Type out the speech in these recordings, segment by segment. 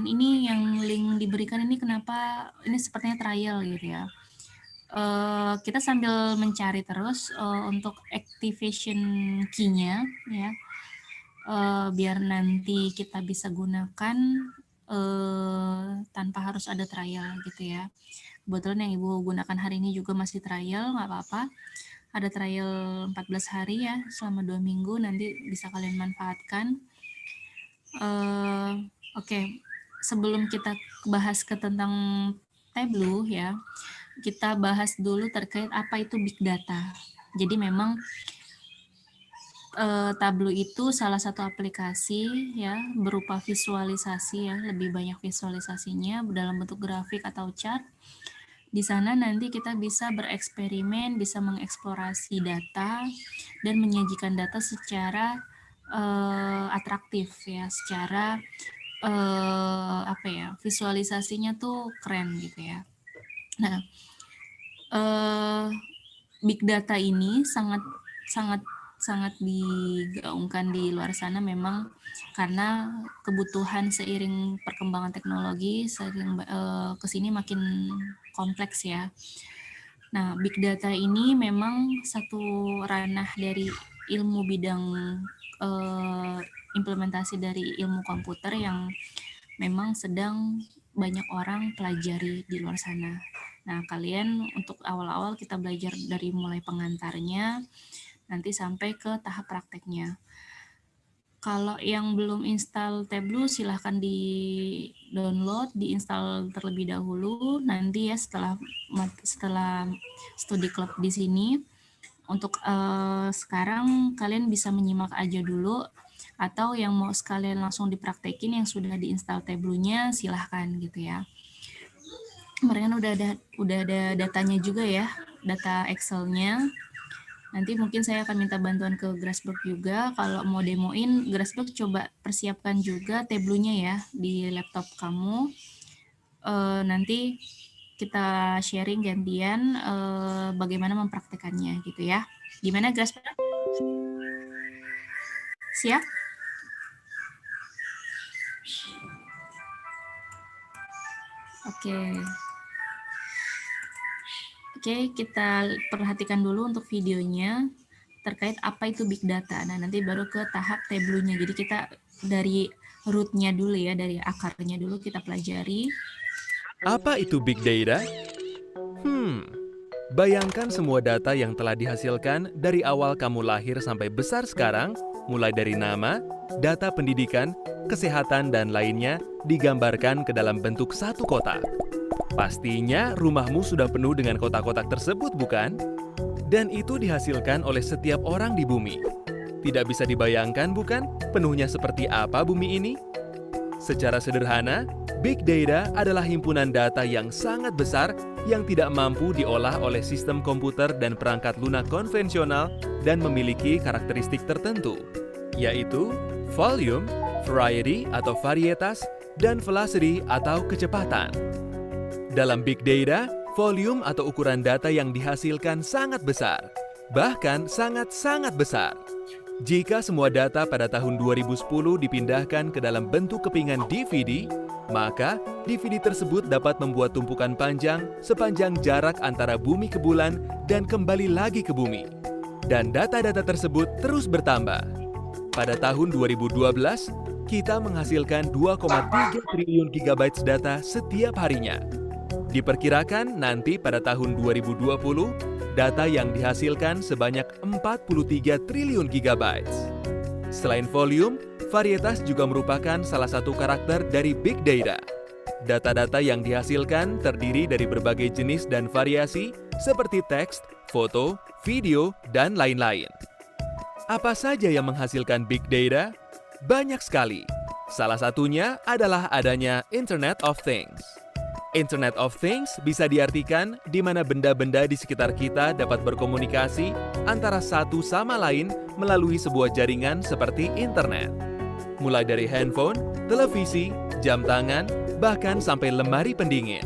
ini yang link diberikan ini kenapa ini sepertinya trial gitu ya. Kita sambil mencari terus untuk activation key-nya ya, biar nanti kita bisa gunakan tanpa harus ada trial gitu ya. Kebetulan yang Ibu gunakan hari ini juga masih trial, nggak apa-apa. Ada trial 14 hari ya, selama 2 minggu nanti bisa kalian manfaatkan. Oke, sebelum kita bahas ke tentang Tableau ya, kita bahas dulu terkait apa itu big data. Jadi memang Tableau itu salah satu aplikasi ya berupa visualisasi ya, lebih banyak visualisasinya dalam bentuk grafik atau chart. Di sana nanti kita bisa bereksperimen, bisa mengeksplorasi data dan menyajikan data secara atraktif ya, secara apa ya, visualisasinya tuh keren gitu ya. Nah, big data ini sangat digaungkan di luar sana memang karena kebutuhan seiring perkembangan teknologi seiring kesini makin kompleks ya. Nah, big data ini memang satu ranah dari ilmu bidang implementasi dari ilmu komputer yang memang sedang banyak orang pelajari di luar sana. Nah, kalian untuk awal-awal kita belajar dari mulai pengantarnya, nanti sampai ke tahap prakteknya. Kalau yang belum install Tableau, silahkan di-download, di-install terlebih dahulu. Nanti ya setelah studi klub di sini, untuk sekarang kalian bisa menyimak aja dulu, atau yang mau sekalian langsung dipraktekin yang sudah di-install Tableau-nya, silahkan gitu ya. Kemarin udah ada datanya juga ya, data Excel-nya. Nanti mungkin saya akan minta bantuan ke Grassberg juga. Kalau mau demoin, Grassberg coba persiapkan juga Tableau-nya ya di laptop kamu. Nanti kita sharing gantian bagaimana mempraktekannya gitu ya. Gimana Grassberg? Siap? Oke, kita perhatikan dulu untuk videonya terkait apa itu big data. Nah, nanti baru ke tahap Tableau-nya. Jadi kita dari root-nya dulu ya, dari akarnya dulu kita pelajari. Apa itu big data? Bayangkan semua data yang telah dihasilkan dari awal kamu lahir sampai besar sekarang, mulai dari nama, data pendidikan, kesehatan, dan lainnya digambarkan ke dalam bentuk satu kotak. Pastinya rumahmu sudah penuh dengan kotak-kotak tersebut, bukan? Dan itu dihasilkan oleh setiap orang di bumi. Tidak bisa dibayangkan, bukan? Penuhnya seperti apa bumi ini? Secara sederhana, big data adalah himpunan data yang sangat besar yang tidak mampu diolah oleh sistem komputer dan perangkat lunak konvensional dan memiliki karakteristik tertentu, yaitu volume, variety atau varietas, dan velocity atau kecepatan. Dalam big data, volume atau ukuran data yang dihasilkan sangat besar, bahkan sangat-sangat besar. Jika semua data pada tahun 2010 dipindahkan ke dalam bentuk kepingan DVD, maka DVD tersebut dapat membuat tumpukan panjang sepanjang jarak antara bumi ke bulan dan kembali lagi ke bumi. Dan data-data tersebut terus bertambah. Pada tahun 2012, kita menghasilkan 2,3 triliun gigabyte data setiap harinya. Diperkirakan nanti pada tahun 2020, data yang dihasilkan sebanyak 43 triliun gigabyte. Selain volume, varietas juga merupakan salah satu karakter dari big data. Data-data yang dihasilkan terdiri dari berbagai jenis dan variasi seperti teks, foto, video, dan lain-lain. Apa saja yang menghasilkan big data? Banyak sekali. Salah satunya adalah adanya Internet of Things. Internet of Things bisa diartikan di mana benda-benda di sekitar kita dapat berkomunikasi antara satu sama lain melalui sebuah jaringan seperti internet. Mulai dari handphone, televisi, jam tangan, bahkan sampai lemari pendingin.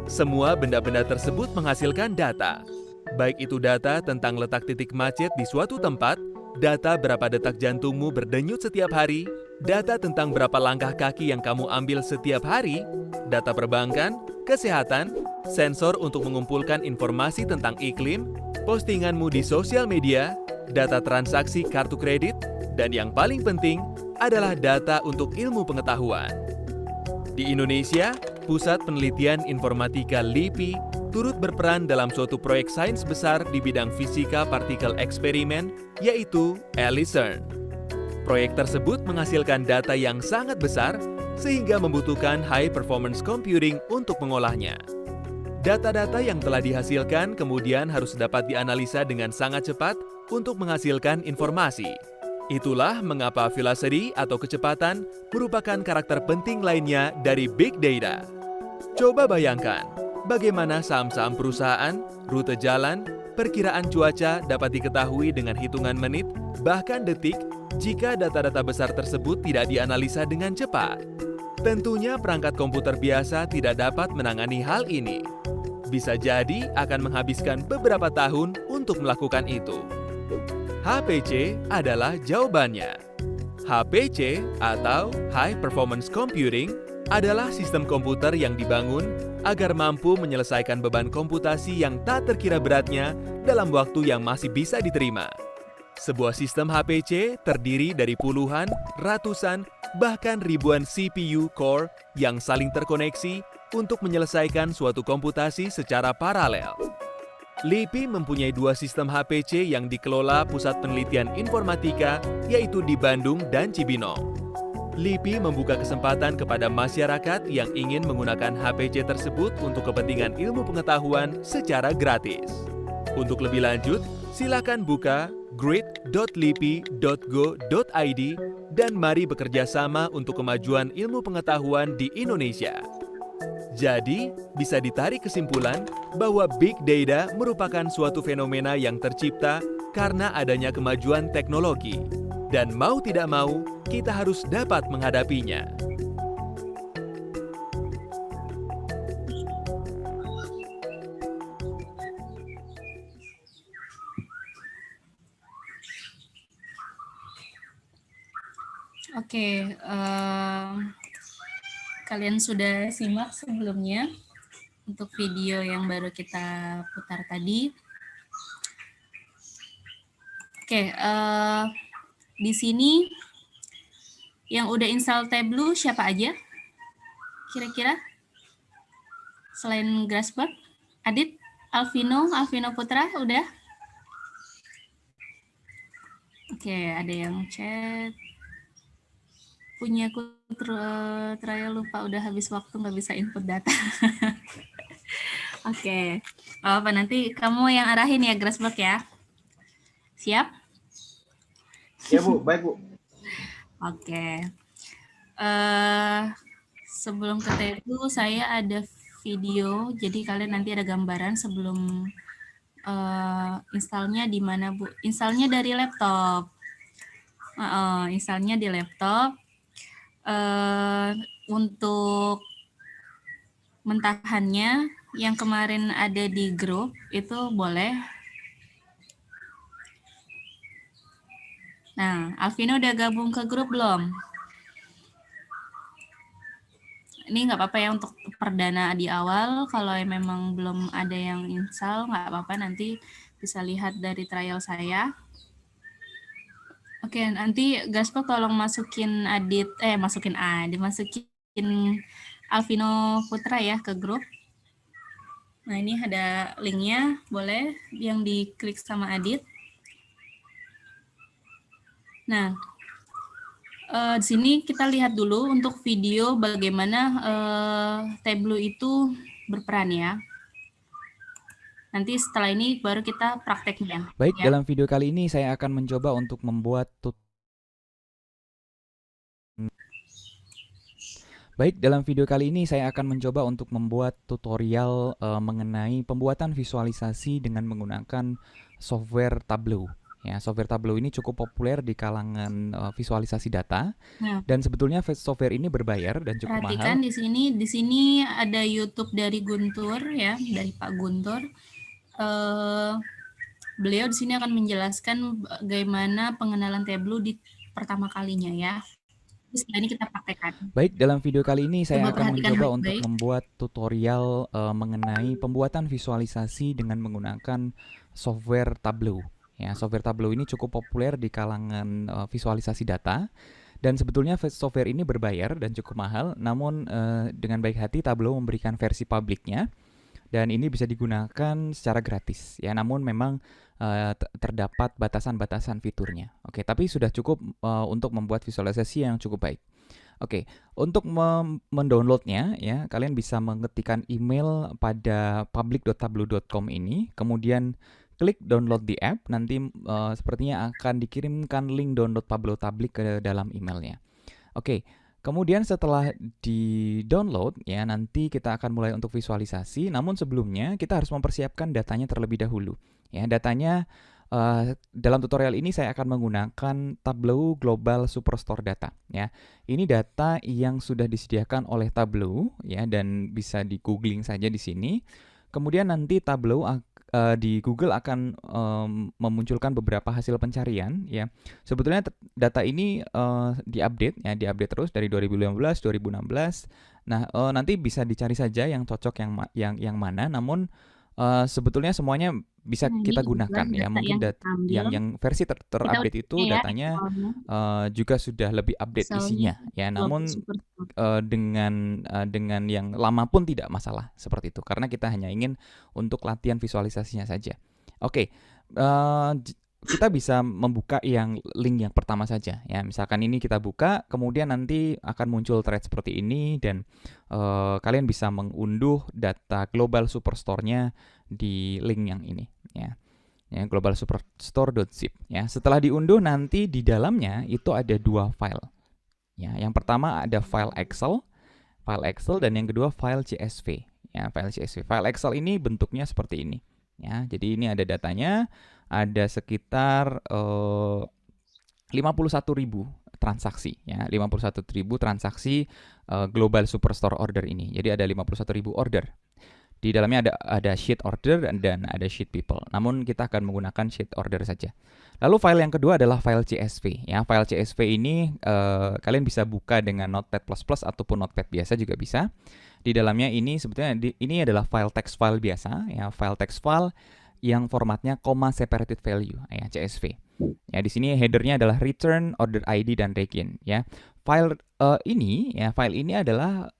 Semua benda-benda tersebut menghasilkan data. Baik itu data tentang letak titik macet di suatu tempat, data berapa detak jantungmu berdenyut setiap hari, data tentang berapa langkah kaki yang kamu ambil setiap hari, data perbankan, kesehatan, sensor untuk mengumpulkan informasi tentang iklim, postinganmu di sosial media, data transaksi kartu kredit, dan yang paling penting adalah data untuk ilmu pengetahuan. Di Indonesia, Pusat Penelitian Informatika LIPI turut berperan dalam suatu proyek sains besar di bidang fisika partikel eksperimen, yaitu LICERN. Proyek tersebut menghasilkan data yang sangat besar, sehingga membutuhkan high performance computing untuk mengolahnya. Data-data yang telah dihasilkan kemudian harus dapat dianalisa dengan sangat cepat untuk menghasilkan informasi. Itulah mengapa velocity atau kecepatan merupakan karakter penting lainnya dari big data. Coba bayangkan, bagaimana saham-saham perusahaan, rute jalan, perkiraan cuaca dapat diketahui dengan hitungan menit, bahkan detik, jika data-data besar tersebut tidak dianalisa dengan cepat. Tentunya perangkat komputer biasa tidak dapat menangani hal ini. Bisa jadi akan menghabiskan beberapa tahun untuk melakukan itu. HPC adalah jawabannya. HPC atau High Performance Computing adalah sistem komputer yang dibangun agar mampu menyelesaikan beban komputasi yang tak terkira beratnya dalam waktu yang masih bisa diterima. Sebuah sistem HPC terdiri dari puluhan, ratusan, bahkan ribuan CPU core yang saling terkoneksi untuk menyelesaikan suatu komputasi secara paralel. LIPI mempunyai dua sistem HPC yang dikelola Pusat Penelitian Informatika, yaitu di Bandung dan Cibinong. LIPI membuka kesempatan kepada masyarakat yang ingin menggunakan HPC tersebut untuk kepentingan ilmu pengetahuan secara gratis. Untuk lebih lanjut, silakan buka grid.lipi.go.id dan mari bekerja sama untuk kemajuan ilmu pengetahuan di Indonesia. Jadi, bisa ditarik kesimpulan bahwa big data merupakan suatu fenomena yang tercipta karena adanya kemajuan teknologi. Dan mau tidak mau, kita harus dapat menghadapinya. Oke, kalian sudah simak sebelumnya untuk video yang baru kita putar tadi. Oke, di sini yang udah install Tableau siapa aja? Kira-kira? Selain Grasberg, Adit, Alvino Putra, udah? Oke, ada yang chat. Punya aku trial lupa udah habis waktu nggak bisa input data. Oke, apa nanti kamu yang arahin ya Grasberg ya? Siap? Ya Bu, baik Bu. Oke. Sebelum ke Tableau saya ada video, jadi kalian nanti ada gambaran sebelum installnya di mana Bu? Installnya dari laptop. Installnya di laptop. Untuk mentahannya yang kemarin ada di grup itu boleh. Nah, Alvino udah gabung ke grup belum? Ini nggak apa-apa ya untuk perdana di awal. Kalau memang belum ada yang install, nggak apa-apa, nanti bisa lihat dari trial saya. Oke, nanti Gaspo tolong masukin masukin Alvino Putra ya ke grup. Nah, ini ada linknya, boleh yang diklik sama Adit. Nah, di sini kita lihat dulu untuk video bagaimana Tableau itu berperan ya. Nanti setelah ini baru kita prakteknya. Baik, ya. dalam video kali ini saya akan mencoba untuk membuat tutorial mengenai pembuatan visualisasi dengan menggunakan software Tableau. Ya, software Tableau ini cukup populer di kalangan visualisasi data. Nah, dan sebetulnya software ini berbayar dan cukup perhatikan mahal. di sini ada YouTube dari Guntur ya, dari Pak Guntur. Beliau di sini akan menjelaskan bagaimana pengenalan Tableau di pertama kalinya ya. setelah ini kita praktekkan. Baik, dalam video kali ini saya Coba akan perhatikan mencoba untuk baik-baik. membuat tutorial mengenai pembuatan visualisasi dengan menggunakan software Tableau. Ya, software Tableau ini cukup populer di kalangan visualisasi data. Dan sebetulnya software ini berbayar dan cukup mahal, namun dengan baik hati Tableau memberikan versi publiknya dan ini bisa digunakan secara gratis ya, namun memang terdapat batasan-batasan fiturnya. Oke, tapi sudah cukup untuk membuat visualisasi yang cukup baik. Oke, untuk mendownloadnya ya, kalian bisa mengetikkan email pada public.tableau.com ini, kemudian klik download di app, nanti sepertinya akan dikirimkan link download Tableau Public ke dalam emailnya. Oke, kemudian setelah di-download ya, nanti kita akan mulai untuk visualisasi, namun sebelumnya kita harus mempersiapkan datanya terlebih dahulu. Ya, datanya dalam tutorial ini saya akan menggunakan Tableau Global Superstore Data ya. Ini data yang sudah disediakan oleh Tableau ya, dan bisa di googling saja di sini. Kemudian nanti Tableau di Google akan memunculkan beberapa hasil pencarian ya. Sebetulnya data ini diupdate ya, diupdate terus dari 2015, 2016. Nah, nanti bisa dicari saja yang cocok yang mana, namun sebetulnya semuanya bisa Nah, ini kita adalah gunakan ya. data Mungkin yang kita ambil. yang versi Kita terupdate itu udah ya datanya Excelnya. juga sudah lebih update Excelnya isinya ya. Global Namun Superstore. dengan yang lama pun tidak masalah seperti itu, karena kita hanya ingin untuk latihan visualisasinya saja. Oke, kita bisa membuka yang link yang pertama saja ya. Misalkan ini kita buka, kemudian nanti akan muncul thread seperti ini dan kalian bisa mengunduh data Global Superstore-nya di link yang ini ya. Ya, globalsuperstore.zip ya. Setelah diunduh, nanti di dalamnya itu ada dua file. Ya, yang pertama ada file Excel dan yang kedua file CSV. Ya, file CSV. File Excel ini bentuknya seperti ini. Ya, jadi ini ada datanya, ada sekitar 51.000 transaksi. Ya, 51.000 transaksi Global Superstore order ini. Jadi ada 51.000 order. Di dalamnya ada sheet order dan ada sheet people. Namun kita akan menggunakan sheet order saja. Lalu file yang kedua adalah file CSV. Ya, file CSV ini kalian bisa buka dengan Notepad++ ataupun Notepad biasa juga bisa. Di dalamnya ini sebetulnya ini adalah file text file biasa, ya, file text file yang formatnya comma separated value, ya, CSV. Ya, di sini headernya adalah return, order ID dan region. Ya, file ini adalah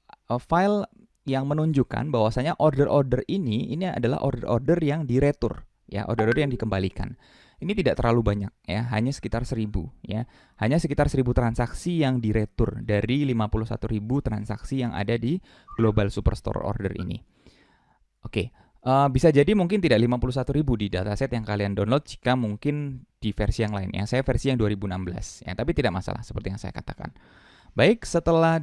file yang menunjukkan bahwasanya order-order ini adalah order-order yang diretur, ya, order-order yang dikembalikan. Ini tidak terlalu banyak ya, hanya sekitar 1.000 ya. Hanya sekitar 1.000 transaksi yang diretur dari 51.000 transaksi yang ada di Global Superstore order ini. Oke, bisa jadi mungkin tidak 51.000 di dataset yang kalian download jika mungkin di versi yang lain ya. Saya versi yang 2016 ya, tapi tidak masalah seperti yang saya katakan. Baik, setelah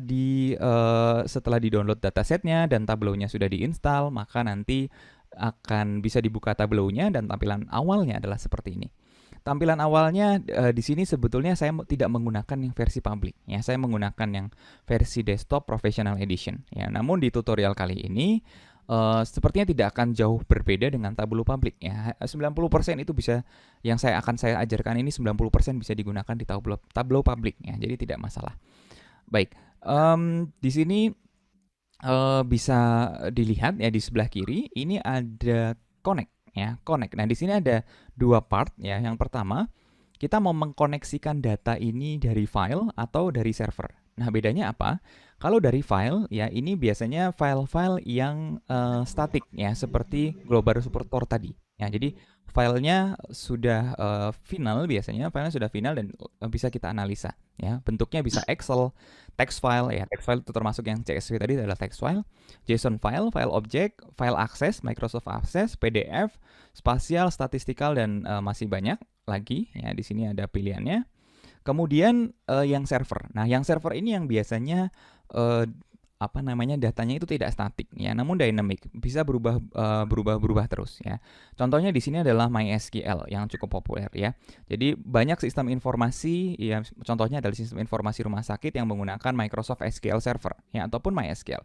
di-download datasetnya dan Tableau-nya sudah diinstal, maka nanti akan bisa dibuka Tableau-nya dan tampilan awalnya adalah seperti ini. Tampilan awalnya di sini sebetulnya saya tidak menggunakan yang versi public, ya. Saya menggunakan yang versi desktop professional edition, ya. Namun di tutorial kali ini sepertinya tidak akan jauh berbeda dengan Tableau public, ya. 90% itu bisa yang saya ajarkan ini 90% bisa digunakan di Tableau public, ya. Jadi tidak masalah. Baik, di sini bisa dilihat ya di sebelah kiri ini ada connect ya, connect. Nah, di sini ada dua part ya. Yang pertama, kita mau mengkoneksikan data ini dari file atau dari server. Nah, bedanya apa? Kalau dari file ya, ini biasanya file-file yang statik ya, seperti Global Superstore tadi. Ya, jadi filenya sudah final, biasanya filenya sudah final dan bisa kita analisa ya. Bentuknya bisa Excel, text file ya. Text file itu termasuk yang CSV tadi adalah text file, JSON file, file object, file access, Microsoft Access, PDF, spasial, statistikal dan masih banyak lagi ya. Di sini ada pilihannya. Kemudian yang server. Nah, yang server ini yang biasanya datanya itu tidak statik ya, namun dynamic, bisa berubah terus ya. Contohnya di sini adalah MySQL yang cukup populer ya. Jadi banyak sistem informasi ya, contohnya adalah sistem informasi rumah sakit yang menggunakan Microsoft SQL Server ya, ataupun MySQL.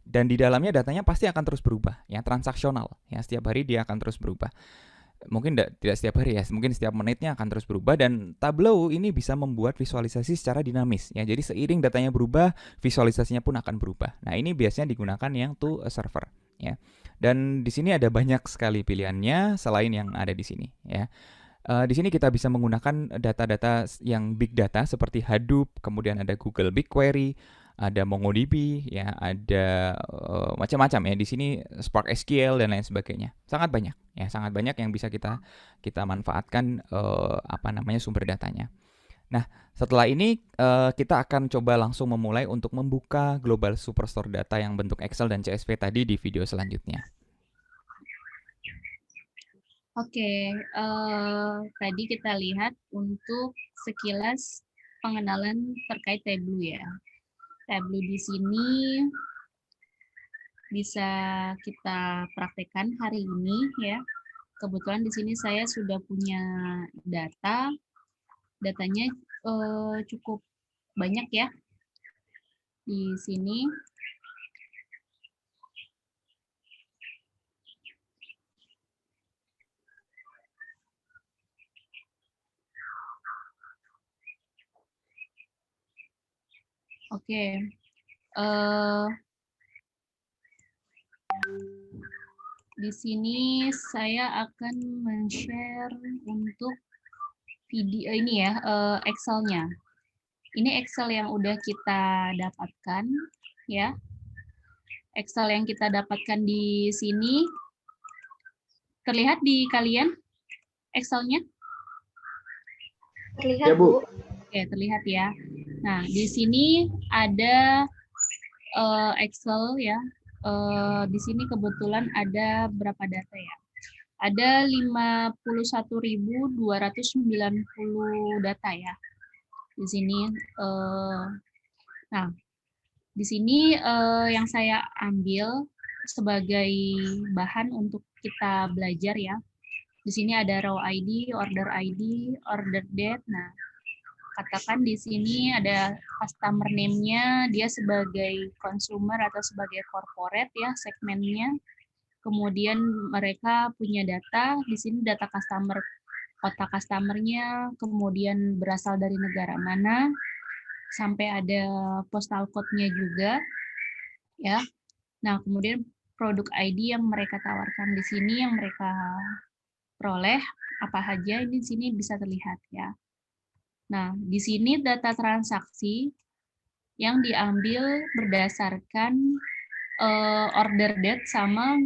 Dan di dalamnya datanya pasti akan terus berubah ya, transaksional ya, setiap hari dia akan terus berubah. Mungkin tidak setiap hari ya, mungkin setiap menitnya akan terus berubah, dan Tableau ini bisa membuat visualisasi secara dinamis ya. Jadi seiring datanya berubah, visualisasinya pun akan berubah. Nah, ini biasanya digunakan yang to a server ya. Dan di sini ada banyak sekali pilihannya selain yang ada di sini ya. Di sini kita bisa menggunakan data-data yang big data seperti Hadoop, kemudian ada Google BigQuery, ada MongoDB, ya, ada macam-macam ya. Di sini Spark SQL dan lain sebagainya. Sangat banyak ya, sangat banyak yang bisa kita manfaatkan sumber datanya. Nah, setelah ini kita akan coba langsung memulai untuk membuka Global Superstore data yang bentuk Excel dan CSV tadi di video selanjutnya. Oke, tadi kita lihat untuk sekilas pengenalan terkait Tableau ya. Tableau di sini bisa kita praktekkan hari ini ya. Kebetulan di sini saya sudah punya datanya cukup banyak ya di sini. Oke, di sini saya akan men-share untuk video ini ya, Excel-nya. Ini Excel yang udah kita dapatkan ya. Excel yang kita dapatkan di sini terlihat di kalian Excel-nya? Ya, Bu. Oke, terlihat ya. Nah, di sini ada Excel ya. Di sini kebetulan ada berapa data ya? Ada 51.290 data ya. Di sini nah, di sini yang saya ambil sebagai bahan untuk kita belajar ya. Di sini ada row ID, order date. Nah, katakan di sini ada customer name-nya, dia sebagai consumer atau sebagai corporate ya segmennya. Kemudian mereka punya data, di sini data customer, kota customer-nya, kemudian berasal dari negara mana, sampai ada postal code-nya juga ya. Nah, kemudian produk ID yang mereka tawarkan di sini, yang mereka peroleh apa saja, ini di sini bisa terlihat ya. Nah, di sini data transaksi yang diambil berdasarkan order date sama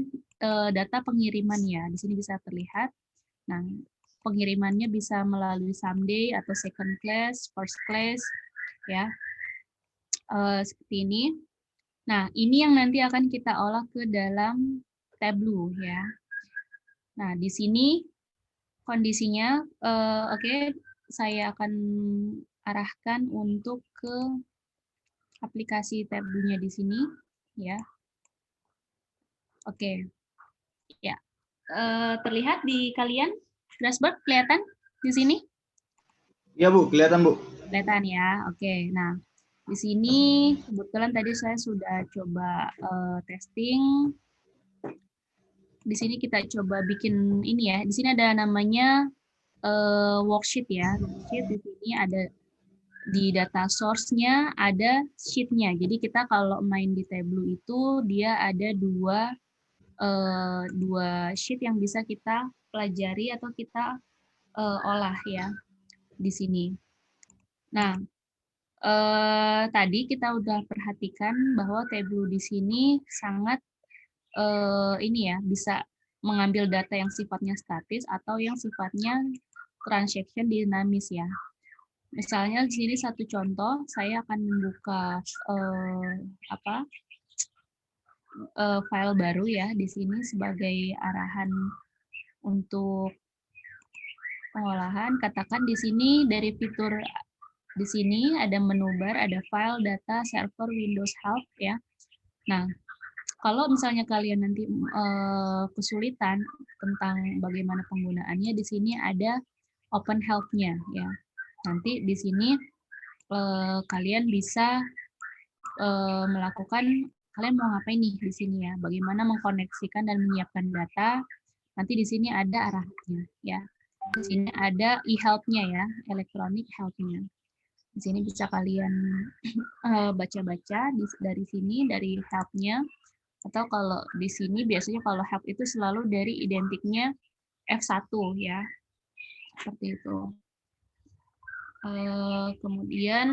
data pengirimannya. Di sini bisa terlihat. Nah, pengirimannya bisa melalui someday atau second class, first class, ya, seperti ini. Nah, ini yang nanti akan kita olah ke dalam Tableau, ya. Nah, di sini kondisinya, oke, saya akan arahkan untuk ke aplikasi Tableau-nya di sini, ya. Oke, ya. Terlihat di kalian dashboard kelihatan di sini? Iya, Bu, kelihatan, Bu. Kelihatan ya. Oke. Nah, di sini kebetulan tadi saya sudah coba testing. Di sini kita coba bikin ini ya. Di sini ada namanya worksheet ya. Worksheet di sini ada di data source-nya ada sheet-nya. Jadi kita kalau main di Tableau itu dia ada dua sheet yang bisa kita pelajari atau kita olah ya di sini. Nah, tadi kita udah perhatikan bahwa Tableau di sini sangat ini ya, bisa mengambil data yang sifatnya statis atau yang sifatnya transaction dinamis ya. Misalnya di sini satu contoh, saya akan membuka file baru ya di sini sebagai arahan untuk pengolahan. Katakan di sini dari fitur di sini ada menu bar, ada file, data, server, Windows Help ya. Nah, kalau misalnya kalian nanti kesulitan tentang bagaimana penggunaannya, di sini ada Open Help-nya ya. Nanti di sini kalian bisa melakukan, kalian mau ngapain nih di sini ya? Bagaimana mengkoneksikan dan menyiapkan data. Nanti di sini ada arahnya ya. Di sini ada e-help-nya ya, electronic help-nya. Di sini bisa kalian baca-baca dari sini, dari help-nya. Atau kalau di sini biasanya kalau help itu selalu dari identiknya F1 ya. Seperti itu. Kemudian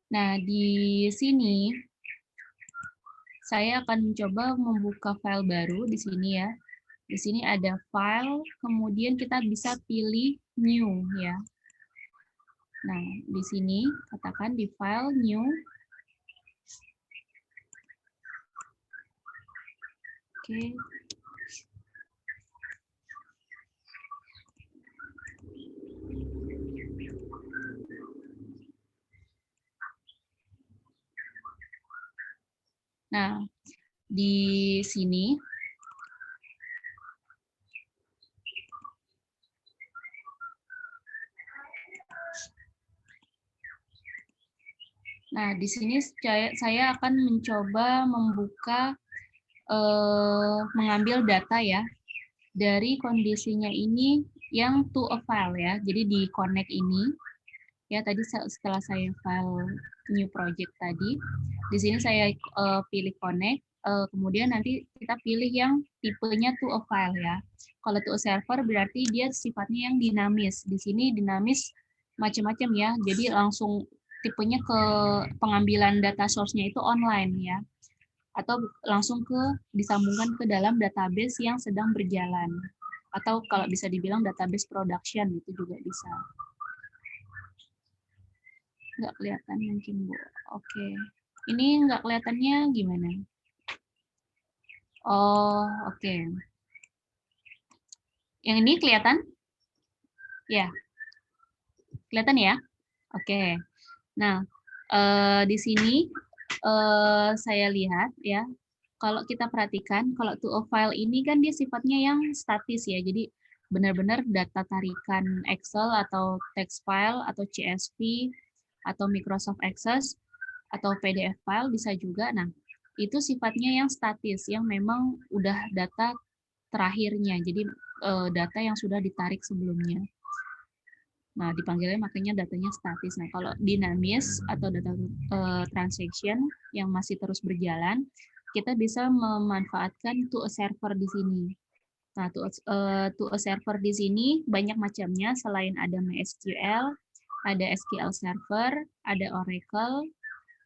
nah di sini saya akan mencoba membuka file baru di sini ya. Di sini ada file, kemudian kita bisa pilih new ya. Nah, di sini katakan di file new. Oke. Nah, di sini saya akan mencoba membuka mengambil data ya dari kondisinya ini yang to a file ya. Jadi di connect ini ya, tadi setelah saya file new project tadi, di sini saya pilih connect, kemudian nanti kita pilih yang tipenya to a file ya. Kalau to a server berarti dia sifatnya yang dinamis. Di sini dinamis macam-macam ya, jadi langsung tipenya ke pengambilan data source-nya itu online ya, atau langsung disambungkan ke dalam database yang sedang berjalan, atau kalau bisa dibilang database production itu juga bisa. Nggak kelihatan mungkin, Bu. Oke. Ini nggak kelihatannya gimana? Oh, oke. Yang ini kelihatan? Ya. Kelihatan ya? Oke. Nah, di sini saya lihat ya, kalau kita perhatikan, kalau to a file ini kan dia sifatnya yang statis ya, jadi benar-benar data tarikan Excel atau text file atau CSV atau Microsoft Access atau PDF file bisa juga. Nah, itu sifatnya yang statis, yang memang udah data terakhirnya, jadi data yang sudah ditarik sebelumnya. Nah, dipanggilnya makanya datanya statis. Nah, kalau dinamis atau data transaction yang masih terus berjalan, kita bisa memanfaatkan to a server di sini. Nah, to a server di sini banyak macamnya, selain ada MySQL, ada SQL Server, ada Oracle.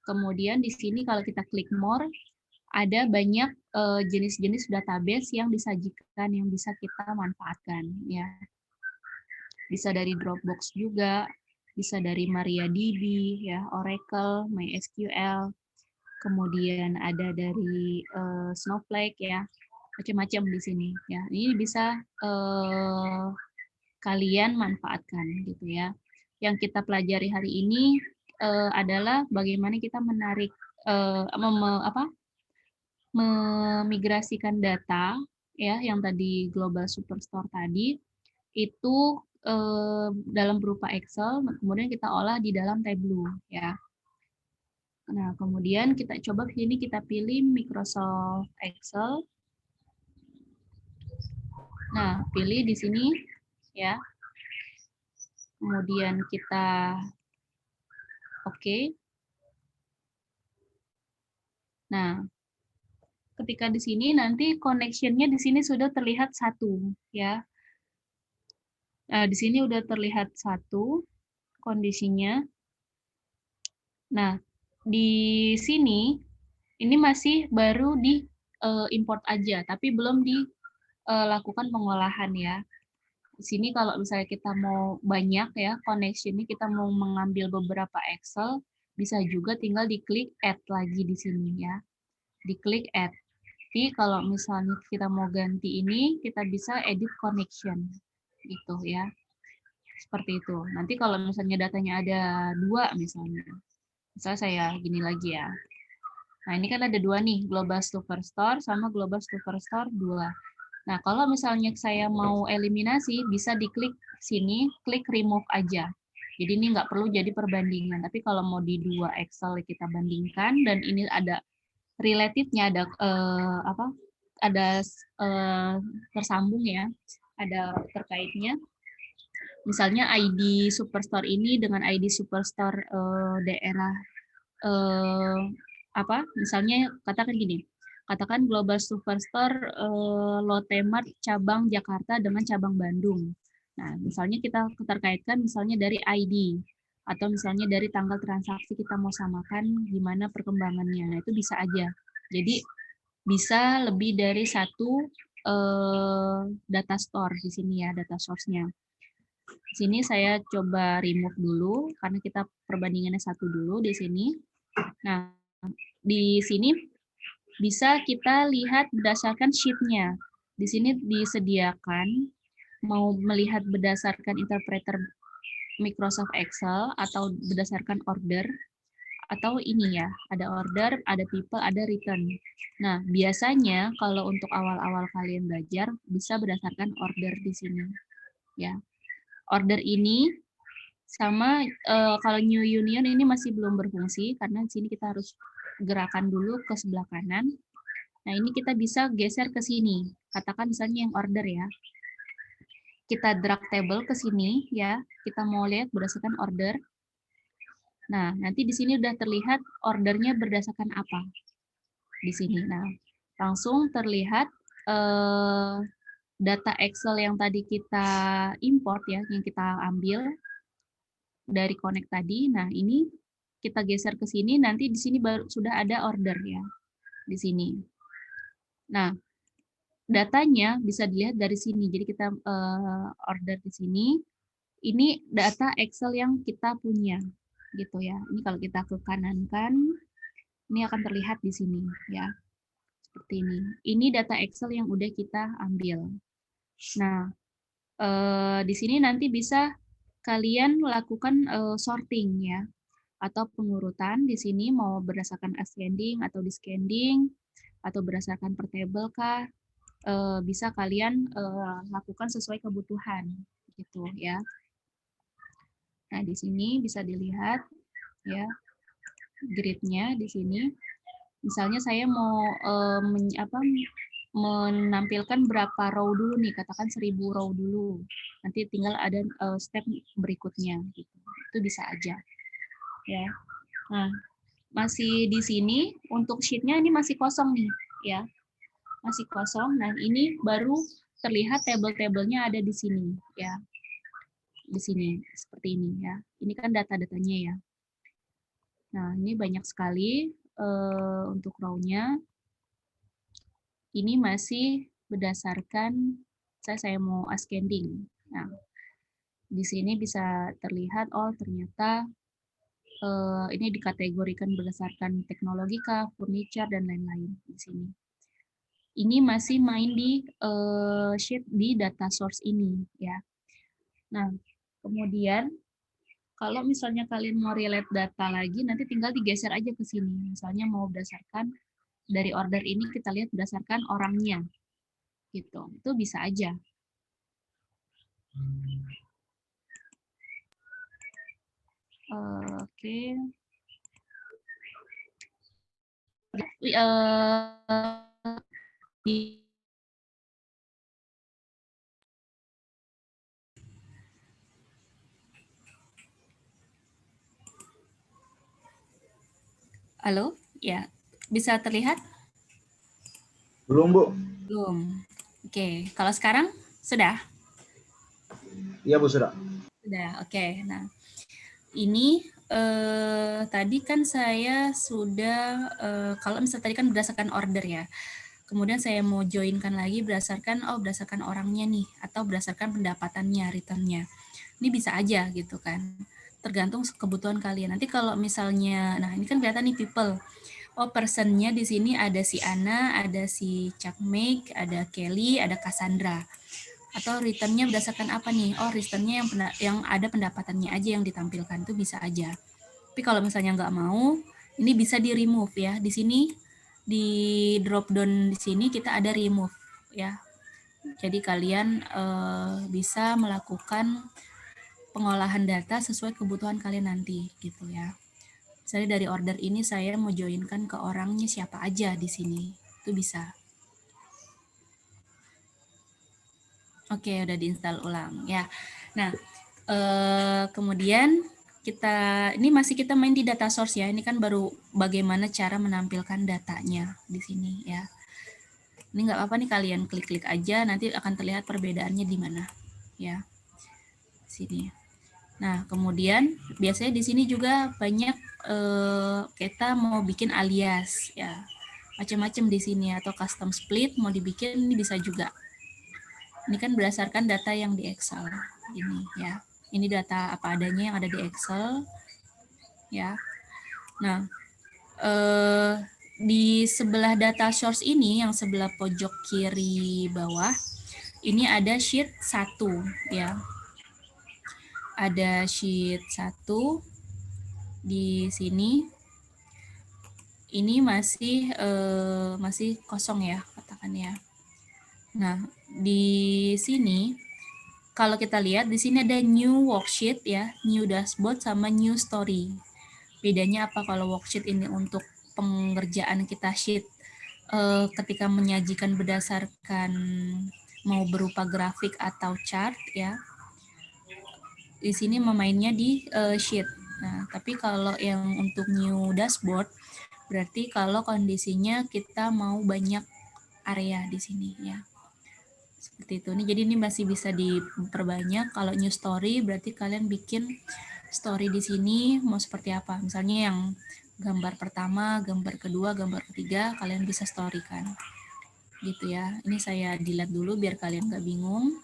Kemudian di sini kalau kita klik more, ada banyak jenis-jenis database yang disajikan, yang bisa kita manfaatkan ya. Bisa dari Dropbox juga, bisa dari MariaDB, ya, Oracle, MySQL, kemudian ada dari Snowflake, ya, macam-macam di sini. Ya, ini bisa kalian manfaatkan, gitu ya. Yang kita pelajari hari ini adalah bagaimana kita menarik, memigrasikan data, ya, yang tadi Global Superstore tadi, itu dalam berupa Excel, kemudian kita olah di dalam Tableau ya. Nah, kemudian kita coba sini kita pilih Microsoft Excel. Nah, pilih di sini ya. Kemudian kita oke. Nah, ketika di sini nanti connection-nya di sini sudah terlihat satu ya. Nah, di sini udah terlihat satu kondisinya. Nah, di sini ini masih baru di import aja, tapi belum dilakukan pengolahan ya. Di sini kalau misalnya kita mau banyak ya connection ini, kita mau mengambil beberapa Excel, bisa juga tinggal diklik add lagi di sini ya. Diklik add. Jadi kalau misalnya kita mau ganti ini, kita bisa edit connection gitu ya. Seperti itu. Nanti kalau misalnya datanya ada 2 misalnya saya gini lagi ya. Nah, ini kan ada 2 nih, Global Superstore sama Global Superstore 2. Nah, kalau misalnya saya mau eliminasi, bisa diklik sini, klik remove aja. Jadi ini nggak perlu jadi perbandingan. Tapi kalau mau di 2 Excel kita bandingkan, dan ini ada relatednya ada ada tersambung ya, ada terkaitnya. Misalnya ID Superstore ini dengan ID Superstore daerah misalnya katakan gini, katakan Global Superstore Lotte Mart cabang Jakarta dengan cabang Bandung. Nah, misalnya kita terkaitkan misalnya dari ID atau misalnya dari tanggal transaksi kita mau samakan gimana perkembangannya. Nah, itu bisa aja. Jadi bisa lebih dari satu data store di sini ya, data source-nya. Di sini saya coba remove dulu karena kita perbandingannya satu dulu di sini. Nah, di sini bisa kita lihat berdasarkan sheet-nya. Di sini disediakan mau melihat berdasarkan interpreter Microsoft Excel atau berdasarkan order, atau ini ya, ada order, ada people, ada return. Nah, biasanya kalau untuk awal-awal kalian belajar bisa berdasarkan order di sini. Ya, order ini sama kalau New Union ini masih belum berfungsi karena di sini kita harus gerakan dulu ke sebelah kanan. Nah, ini kita bisa geser ke sini. Katakan misalnya yang order ya. Kita drag table ke sini ya. Kita mau lihat berdasarkan order. Nah, nanti di sini udah terlihat ordernya berdasarkan apa. Di sini. Nah, langsung terlihat data Excel yang tadi kita import ya, yang kita ambil dari connect tadi. Nah, ini kita geser ke sini, nanti di sini baru sudah ada order ya, di sini. Nah, datanya bisa dilihat dari sini. Jadi kita order di sini. Ini data Excel yang kita punya, gitu ya. Ini kalau kita ke kanan kan, ini akan terlihat di sini ya, seperti ini. Ini data Excel yang udah kita ambil. Nah, di sini nanti bisa kalian lakukan sorting ya, atau pengurutan. Di sini mau berdasarkan ascending atau descending atau berdasarkan per table kah, bisa kalian lakukan sesuai kebutuhan gitu ya. Nah, di sini bisa dilihat ya grid-nya di sini. Misalnya saya mau menampilkan berapa row dulu nih, katakan 1000 row dulu. Nanti tinggal ada step berikutnya gitu. Itu bisa aja. Ya. Nah, masih di sini untuk sheet-nya ini masih kosong nih, ya. Masih kosong. Nah, ini baru terlihat table-tablenya ada di sini, ya. Di sini seperti ini ya. Ini kan data-datanya ya. Nah, ini banyak sekali untuk row-nya. Ini masih berdasarkan saya mau ascending. Nah, di sini bisa terlihat oh ternyata ini dikategorikan berdasarkan teknologi kah, furniture dan lain-lain di sini. Ini masih main di sheet di data source ini ya. Nah, kemudian kalau misalnya kalian mau relate data lagi, nanti tinggal digeser aja ke sini. Misalnya mau berdasarkan dari order ini kita lihat berdasarkan orangnya, gitu. Itu bisa aja. Oke. Halo, ya, bisa terlihat? Belum, Bu. Belum. Oke, kalau sekarang sudah? Iya, Bu, sudah. Sudah, oke. Nah, ini tadi kan saya sudah, kalau misalnya tadi kan berdasarkan order ya. Kemudian saya mau joinkan lagi berdasarkan orangnya nih, atau berdasarkan pendapatannya, returnnya. Ini bisa aja gitu kan. Tergantung kebutuhan kalian. Nanti kalau misalnya, nah ini kan kelihatan nih people. Oh, personnya di sini ada si Ana, ada si Cakmek, ada Kelly, ada Cassandra. Atau returnnya berdasarkan apa nih? Oh, returnnya yang ada pendapatannya aja yang ditampilkan, itu bisa aja. Tapi kalau misalnya nggak mau, ini bisa di remove ya. Di sini di drop down di sini kita ada remove ya. Jadi kalian bisa melakukan pengolahan data sesuai kebutuhan kalian nanti gitu ya. Misalnya dari order ini saya mau joinkan ke orangnya siapa aja di sini. Itu bisa. Oke, udah diinstal ulang ya. Nah, kemudian ini masih kita main di data source ya. Ini kan baru bagaimana cara menampilkan datanya di sini ya. Ini nggak apa-apa nih, kalian klik-klik aja, nanti akan terlihat perbedaannya di mana ya. Sini. Nah, kemudian biasanya di sini juga banyak kita mau bikin alias ya. Macam-macam di sini, atau custom split mau dibikin, ini bisa juga. Ini kan berdasarkan data yang di Excel ini ya. Ini data apa adanya yang ada di Excel ya. Nah, di sebelah data source ini, yang sebelah pojok kiri bawah, ini ada sheet 1 ya. Ada sheet 1 di sini. Ini masih kosong ya, katakan ya. Nah, di sini kalau kita lihat di sini ada new worksheet ya, new dashboard sama new story. Bedanya apa kalau worksheet ini untuk pengerjaan kita sheet ketika menyajikan berdasarkan mau berupa grafik atau chart ya. Di sini memainnya di sheet. Nah, tapi kalau yang untuk new dashboard berarti kalau kondisinya kita mau banyak area di sini ya. Seperti itu. Nih, jadi ini masih bisa diperbanyak. Kalau new story berarti kalian bikin story di sini mau seperti apa. Misalnya yang gambar pertama, gambar kedua, gambar ketiga, kalian bisa storykan. Gitu ya. Ini saya delete dulu biar kalian nggak bingung.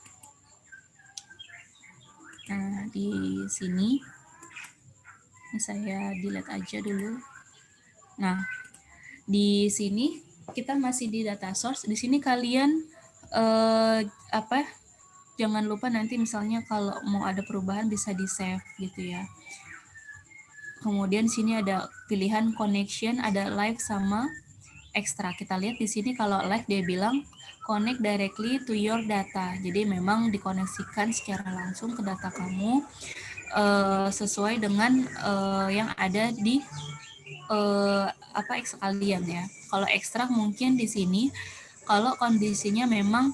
Nah, di sini ini saya delete aja dulu. Nah, di sini kita masih di data source. Di sini kalian jangan lupa nanti misalnya kalau mau ada perubahan bisa di save gitu ya. Kemudian sini ada pilihan connection, ada live sama extra. Kita lihat di sini kalau live dia bilang connect directly to your data. Jadi memang dikoneksikan secara langsung ke data kamu sesuai dengan yang ada di Excel kalian ya. Kalau ekstra mungkin di sini kalau kondisinya memang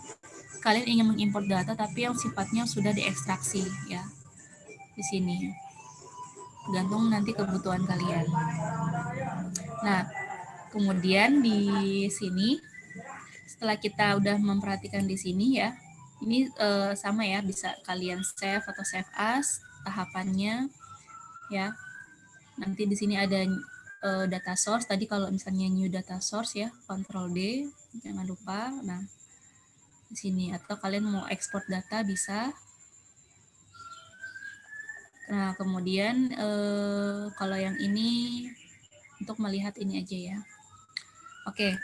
kalian ingin mengimport data tapi yang sifatnya sudah diekstraksi ya. Di sini. Tergantung nanti kebutuhan kalian. Nah, kemudian di sini setelah kita udah memperhatikan di sini ya, ini sama ya, bisa kalian save atau save as tahapannya ya. Nanti di sini ada data source. Tadi kalau misalnya new data source ya, Ctrl D, jangan lupa. Nah, di sini atau kalian mau ekspor data bisa. Nah, kemudian kalau yang ini untuk melihat ini aja ya. Oke.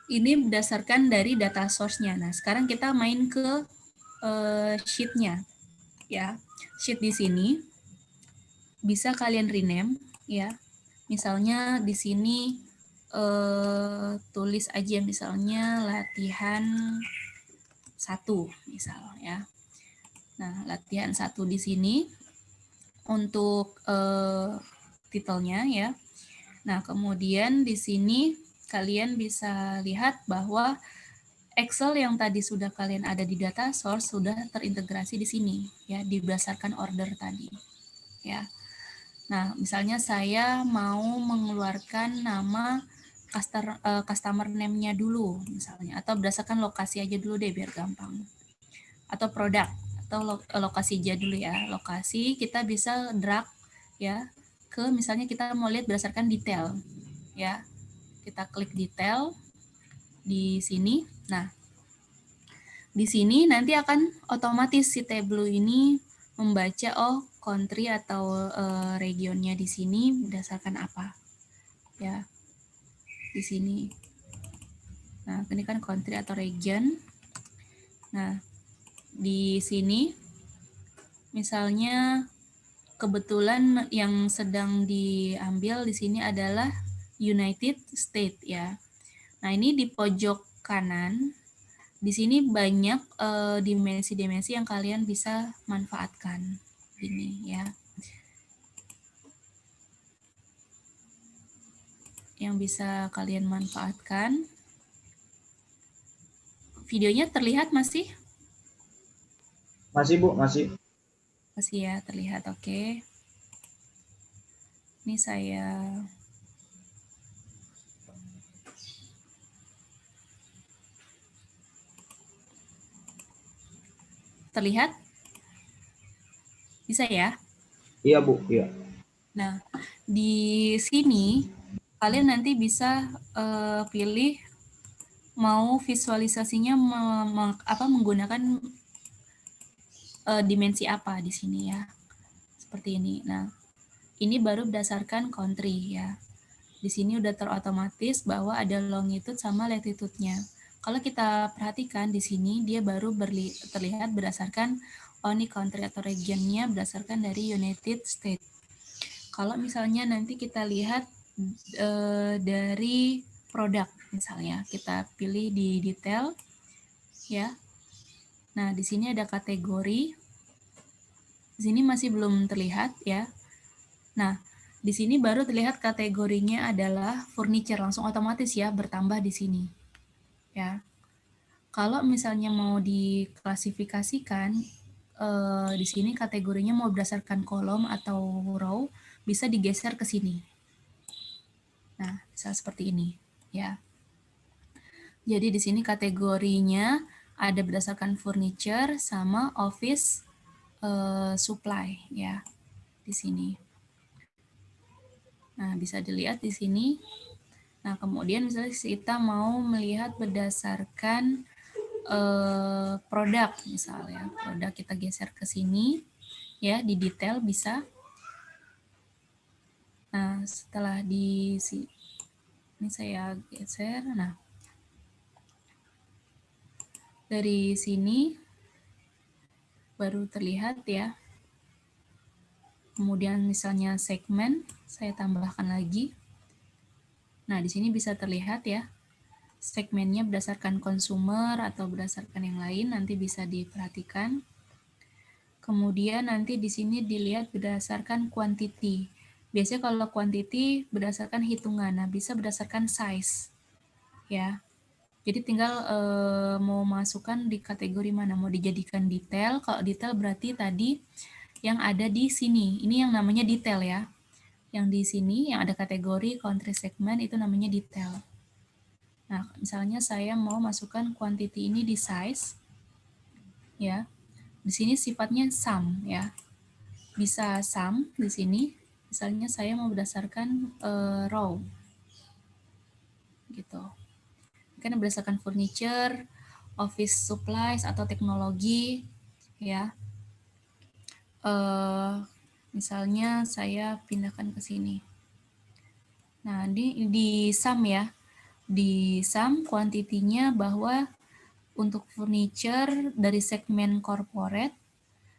Ini berdasarkan dari data source-nya. Nah, sekarang kita main ke sheet-nya. Ya. Sheet di sini bisa kalian rename ya. Misalnya di sini tulis aja misalnya latihan 1 misal ya. Nah, latihan 1 di sini untuk titelnya ya. Nah, kemudian di sini kalian bisa lihat bahwa Excel yang tadi sudah kalian ada di data source sudah terintegrasi di sini ya, berdasarkan order tadi ya. Nah, misalnya saya mau mengeluarkan nama customer name-nya dulu misalnya, atau berdasarkan lokasi aja dulu deh biar gampang. Atau produk atau lokasi aja dulu ya. Lokasi kita bisa drag ya ke misalnya kita mau lihat berdasarkan detail ya. Kita klik detail di sini. Nah, di sini nanti akan otomatis si Tableau ini membaca country atau regionnya di sini berdasarkan apa. Ya. Di sini. Nah, ini kan country atau region. Nah, di sini misalnya kebetulan yang sedang diambil di sini adalah United States ya. Nah, ini di pojok kanan di sini banyak dimensi-dimensi yang kalian bisa manfaatkan ini ya. yang bisa kalian manfaatkan. Videonya terlihat masih? Masih Bu, masih. Masih ya, terlihat. Oke. Ini saya terlihat? Bisa ya? Iya Bu, iya. Nah, di sini kalian nanti bisa pilih mau visualisasinya menggunakan dimensi apa di sini ya. Seperti ini. Nah, ini baru berdasarkan country ya. Di sini udah terotomatis bahwa ada longitude sama latitude-nya. Kalau kita perhatikan di sini dia baru terlihat berdasarkan only country atau region-nya berdasarkan dari United States. Kalau misalnya nanti kita lihat dari produk misalnya, kita pilih di detail ya. Nah, di sini ada kategori. Di sini masih belum terlihat ya. Nah, di sini baru terlihat kategorinya adalah furniture, langsung otomatis ya bertambah di sini. Ya. Kalau misalnya mau diklasifikasikan di sini kategorinya mau berdasarkan kolom atau row, bisa digeser ke sini. Nah, bisa seperti ini, ya. Jadi di sini kategorinya ada berdasarkan furniture sama office supply, ya, di sini. Nah, bisa dilihat di sini. Nah, kemudian misalnya kita mau melihat berdasarkan produk misalnya. Produk kita geser ke sini, ya, di detail bisa. Nah, setelah di ini saya geser. Nah, dari sini baru terlihat ya. Kemudian misalnya segmen, saya tambahkan lagi. Nah, di sini bisa terlihat ya. Segmennya berdasarkan consumer atau berdasarkan yang lain, nanti bisa diperhatikan. Kemudian nanti di sini dilihat berdasarkan quantity. Biasanya kalau quantity berdasarkan hitungan, nah bisa berdasarkan size. Ya. Jadi tinggal mau masukkan di kategori mana, mau dijadikan detail. Kalau detail berarti tadi yang ada di sini. Ini yang namanya detail ya. Yang di sini yang ada kategori country segment itu namanya detail. Nah, misalnya saya mau masukkan quantity ini di size. Ya. Di sini sifatnya sum ya. Bisa sum di sini. Misalnya saya mau berdasarkan row. Gitu. Kan berdasarkan furniture, office supplies atau teknologi ya. Misalnya saya pindahkan ke sini. Nah, di sum ya. Di sum kuantitinya bahwa untuk furniture dari segmen corporate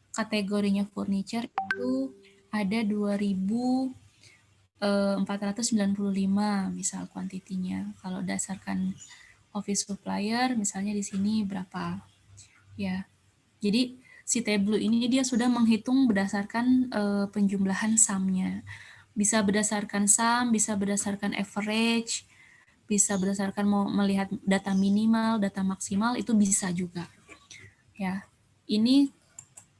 kategorinya furniture itu ada 2.495 misal kuantitinya. Kalau dasarkan office supplier misalnya di sini berapa ya. Jadi si Tableau ini dia sudah menghitung berdasarkan penjumlahan sum-nya. Bisa berdasarkan sum, bisa berdasarkan average, bisa berdasarkan mau melihat data minimal, data maksimal itu bisa juga. Ya. Ini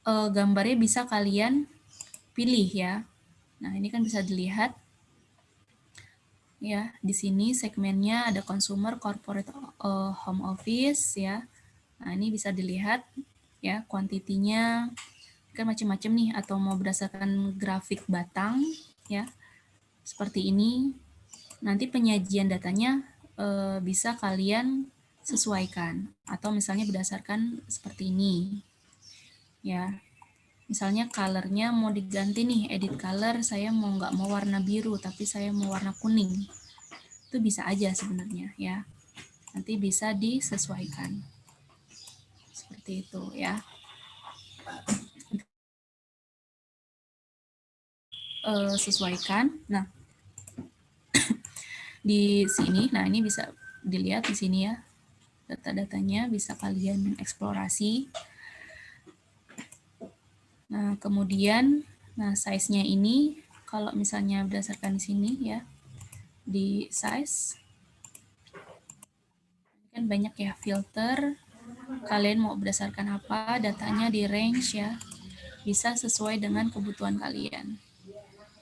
gambarnya bisa kalian pilih ya. Nah, ini kan bisa dilihat ya, di sini segmennya ada consumer, corporate, home office ya. Nah, ini bisa dilihat ya kuantitinya kan macam-macam nih, atau mau berdasarkan grafik batang ya. Seperti ini. Nanti penyajian datanya bisa kalian sesuaikan atau misalnya berdasarkan seperti ini. Ya. Misalnya color-nya mau diganti nih, edit color, saya nggak mau warna biru, tapi saya mau warna kuning. Itu bisa aja sebenarnya ya. Nanti bisa disesuaikan. Seperti itu ya. Sesuaikan. Nah, di sini, nah ini bisa dilihat di sini ya. Data-datanya bisa kalian eksplorasi. Nah, kemudian, nah size-nya ini, kalau misalnya berdasarkan di sini ya, di size. Kan banyak ya filter. Kalian mau berdasarkan apa, datanya di range ya. Bisa sesuai dengan kebutuhan kalian.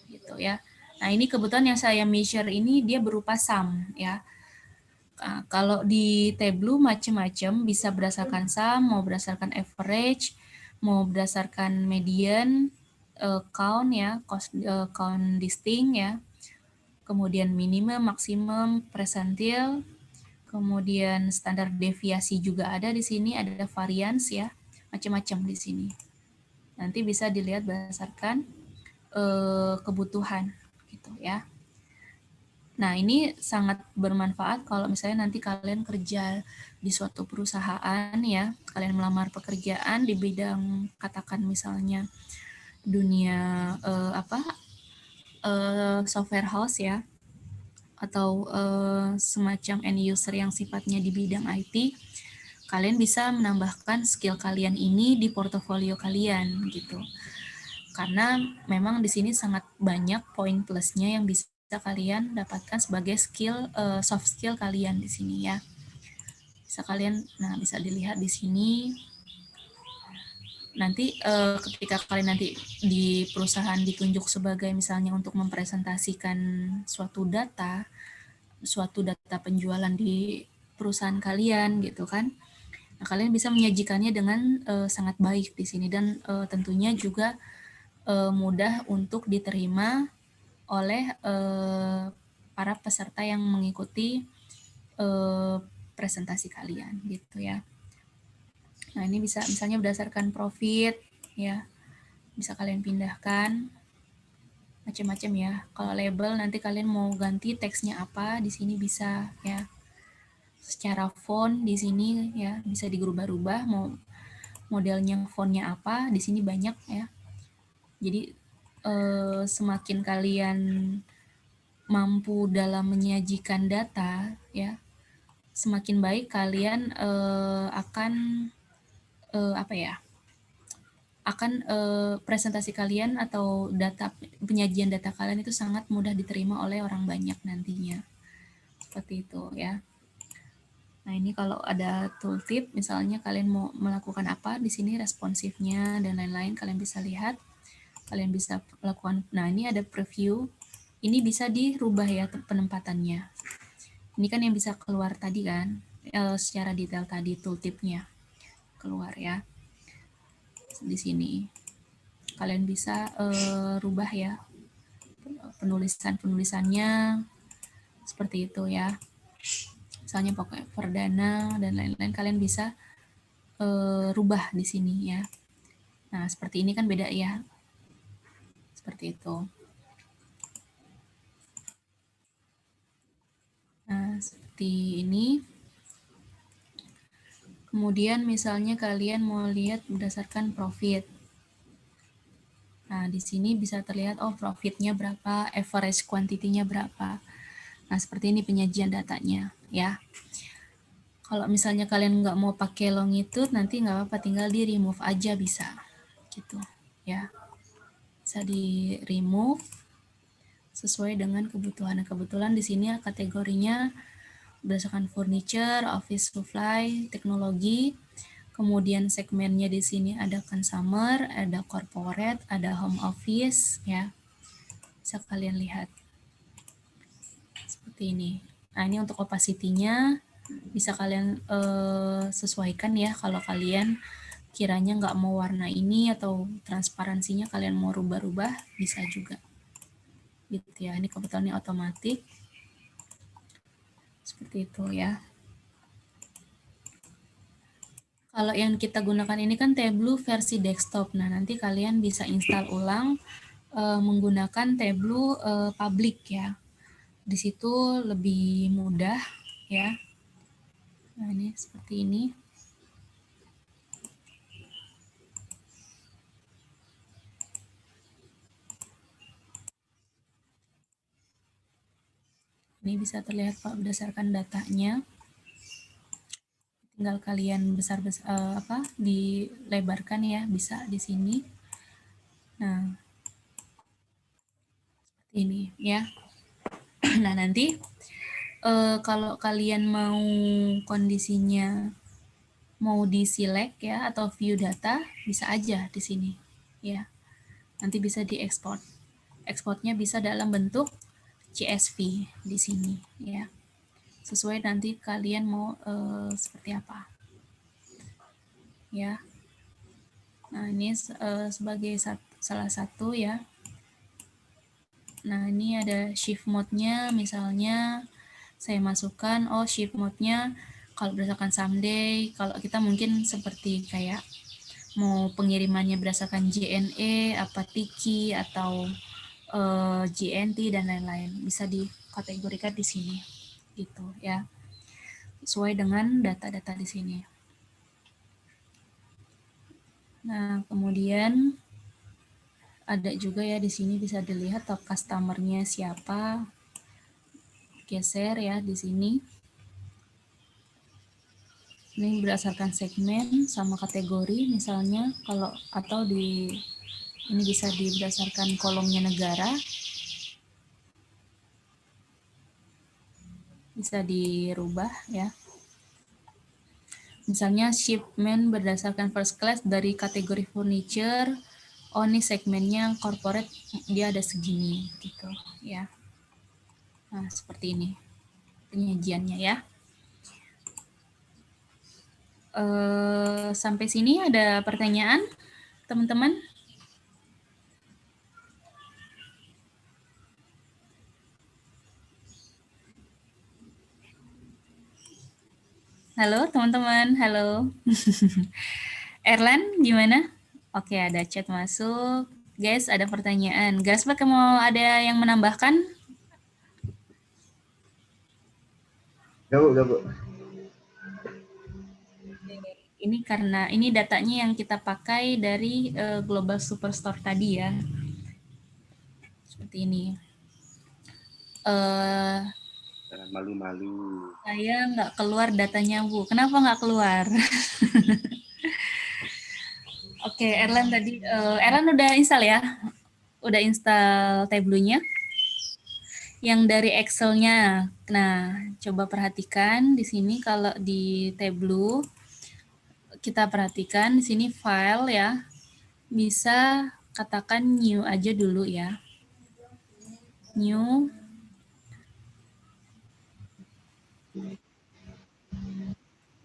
Gitu ya. Nah, ini kebetulan yang saya measure ini dia berupa sum ya. Nah, kalau di Tableau macam-macam, bisa berdasarkan sum, mau berdasarkan average, mau berdasarkan median, count ya, count distinct ya, kemudian minimum, maksimum, percentile, kemudian standar deviasi juga ada di sini, ada variance ya, macam-macam di sini. Nanti bisa dilihat berdasarkan kebutuhan gitu ya. Nah, ini sangat bermanfaat kalau misalnya nanti kalian kerja di suatu perusahaan ya, kalian melamar pekerjaan di bidang katakan misalnya dunia software house ya, atau semacam end user yang sifatnya di bidang IT, kalian bisa menambahkan skill kalian ini di portofolio kalian gitu. Karena memang di sini sangat banyak poin plusnya yang bisa kalian dapatkan sebagai skill soft skill kalian di sini ya. Bisa kalian, nah bisa dilihat di sini. Nanti ketika kalian nanti di perusahaan ditunjuk sebagai misalnya untuk mempresentasikan suatu data penjualan di perusahaan kalian gitu kan. Nah, kalian bisa menyajikannya dengan sangat baik di sini dan tentunya juga mudah untuk diterima oleh para peserta yang mengikuti presentasi kalian gitu ya. Nah, ini bisa misalnya berdasarkan profit ya. Bisa kalian pindahkan macam-macam ya. Kalau label nanti kalian mau ganti teksnya apa, di sini bisa ya. Secara font di sini ya bisa dirubah-rubah, mau modelnya fontnya apa, di sini banyak ya. Jadi semakin kalian mampu dalam menyajikan data ya, semakin baik kalian akan presentasi kalian atau penyajian data kalian itu sangat mudah diterima oleh orang banyak nantinya. Seperti itu ya. Nah, ini kalau ada tooltip, misalnya kalian mau melakukan apa di sini responsifnya dan lain-lain, kalian bisa lihat. Kalian bisa lakukan. Nah, ini ada preview. Ini bisa dirubah ya penempatannya. Ini kan yang bisa keluar tadi kan, secara detail tadi tooltipnya keluar ya. Di sini kalian bisa rubah ya penulisannya seperti itu ya. Misalnya pakai perdana dan lain-lain, kalian bisa rubah di sini ya. Nah, seperti ini kan beda ya. Seperti itu. Nah, seperti ini. Kemudian misalnya kalian mau lihat berdasarkan profit. Nah, di sini bisa terlihat, oh profitnya berapa, average quantity-nya berapa. Nah, seperti ini penyajian datanya ya. Kalau misalnya kalian nggak mau pakai longitude, nanti nggak apa-apa, tinggal di remove aja bisa. Gitu ya. Bisa di remove sesuai dengan kebutuhan. Kebetulan di sini kategorinya berdasarkan furniture, office supply, teknologi. Kemudian segmennya di sini ada consumer, ada corporate, ada home office ya. Bisa kalian lihat. Seperti ini. Nah, ini untuk opacity-nya bisa kalian sesuaikan ya kalau kalian kiranya nggak mau warna ini atau transparansinya kalian mau rubah-rubah bisa juga. Gitu ya. Ini kebetulan otomatis. Seperti itu ya. Kalau yang kita gunakan ini kan Tableau versi desktop. Nah, nanti kalian bisa install ulang menggunakan Tableau public ya. Di situ lebih mudah ya. Nah, ini seperti ini. Ini bisa terlihat Pak berdasarkan datanya. Tinggal kalian dilebarkan ya, bisa di sini. Nah, seperti ini ya. Nah, nanti kalau kalian mau kondisinya mau di select ya atau view data, bisa aja di sini ya. Nanti bisa diekspor. Ekspornya bisa dalam bentuk CSV di sini ya. Sesuai nanti kalian mau seperti apa. Ya. Nah, ini sebagai salah satu ya. Nah, ini ada shift mode-nya, misalnya saya masukkan, shift mode-nya kalau berdasarkan someday, kalau kita mungkin seperti kayak mau pengirimannya berdasarkan JNE, apa Tiki, atau GNT, dan lain-lain. Bisa dikategorikan di sini, gitu ya. Sesuai dengan data-data di sini. Nah, kemudian ada juga ya di sini bisa dilihat top customer-nya siapa. Geser ya di sini. Ini berdasarkan segmen sama kategori misalnya kalau atau ini bisa berdasarkan kolomnya negara. Bisa dirubah ya. Misalnya shipment berdasarkan first class dari kategori furniture. Oh, ini segmennya corporate dia ada segini gitu ya. Nah, seperti ini penyajiannya ya. Sampai sini ada pertanyaan, teman-teman? Halo, teman-teman. Halo. Erlan, gimana? Oke, ada chat masuk. Guys, ada pertanyaan. Gasbak mau ada yang menambahkan? Udah, Bu. Ini karena ini datanya yang kita pakai dari Global Superstore tadi ya. Seperti ini. Jangan malu-malu. Saya nggak keluar datanya, Bu. Kenapa nggak keluar? Oke, Erlan tadi. Erlan udah install ya? Udah install Tableau-nya? Yang dari Excel-nya. Nah, coba perhatikan di sini kalau di Tableau, kita perhatikan di sini file ya. Bisa katakan new aja dulu ya. New.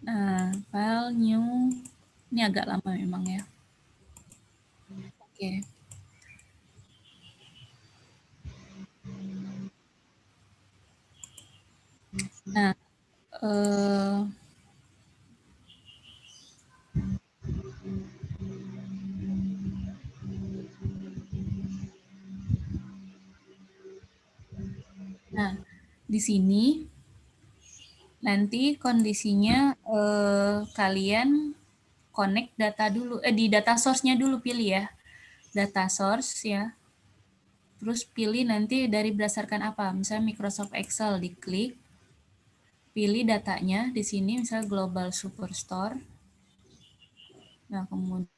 Nah, file new. Ini agak lama memang ya. Oke. Nah, di sini nanti kondisinya kalian connect data dulu, di data source-nya dulu pilih ya. Data source ya. Terus pilih nanti dari berdasarkan apa. Misalnya Microsoft Excel, diklik. Pilih datanya di sini, misalnya Global Superstore. Nah, kemudian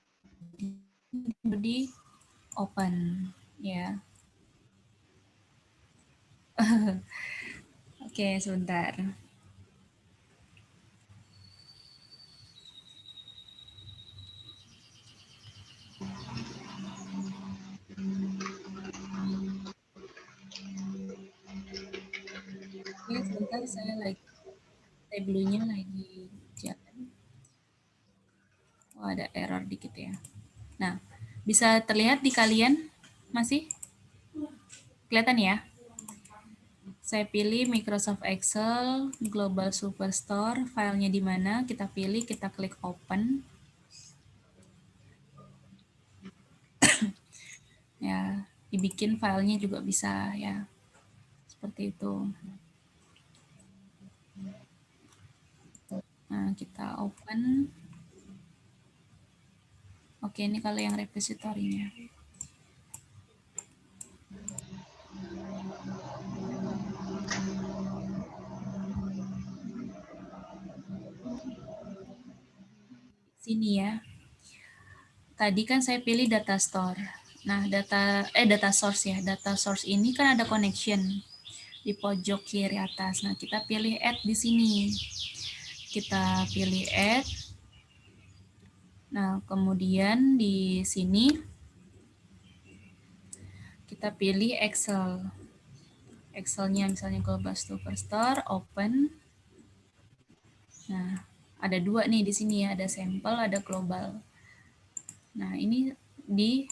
di open ya. Oke, sebentar. Oke, sebentar saya lagi tabelnya lagi jalan. Oh, ada error dikit ya. Nah, bisa terlihat di kalian masih? Kelihatan ya? Saya pilih Microsoft Excel, Global Superstore, filenya di mana, kita pilih, kita klik open. Ya, dibikin filenya juga bisa ya. Seperti itu. Nah, kita open. Oke, ini kalau yang repositorinya. Sini ya. Tadi kan saya pilih data store. Nah, data source ya. Data source ini kan ada connection. di pojok kiri atas. Nah, kita pilih add di sini. Kita pilih add. Nah, kemudian di sini kita pilih Excel. Excelnya misalnya Global Superstore, open. Nah, ada dua nih di sini ya, ada sampel, ada global. Nah, ini di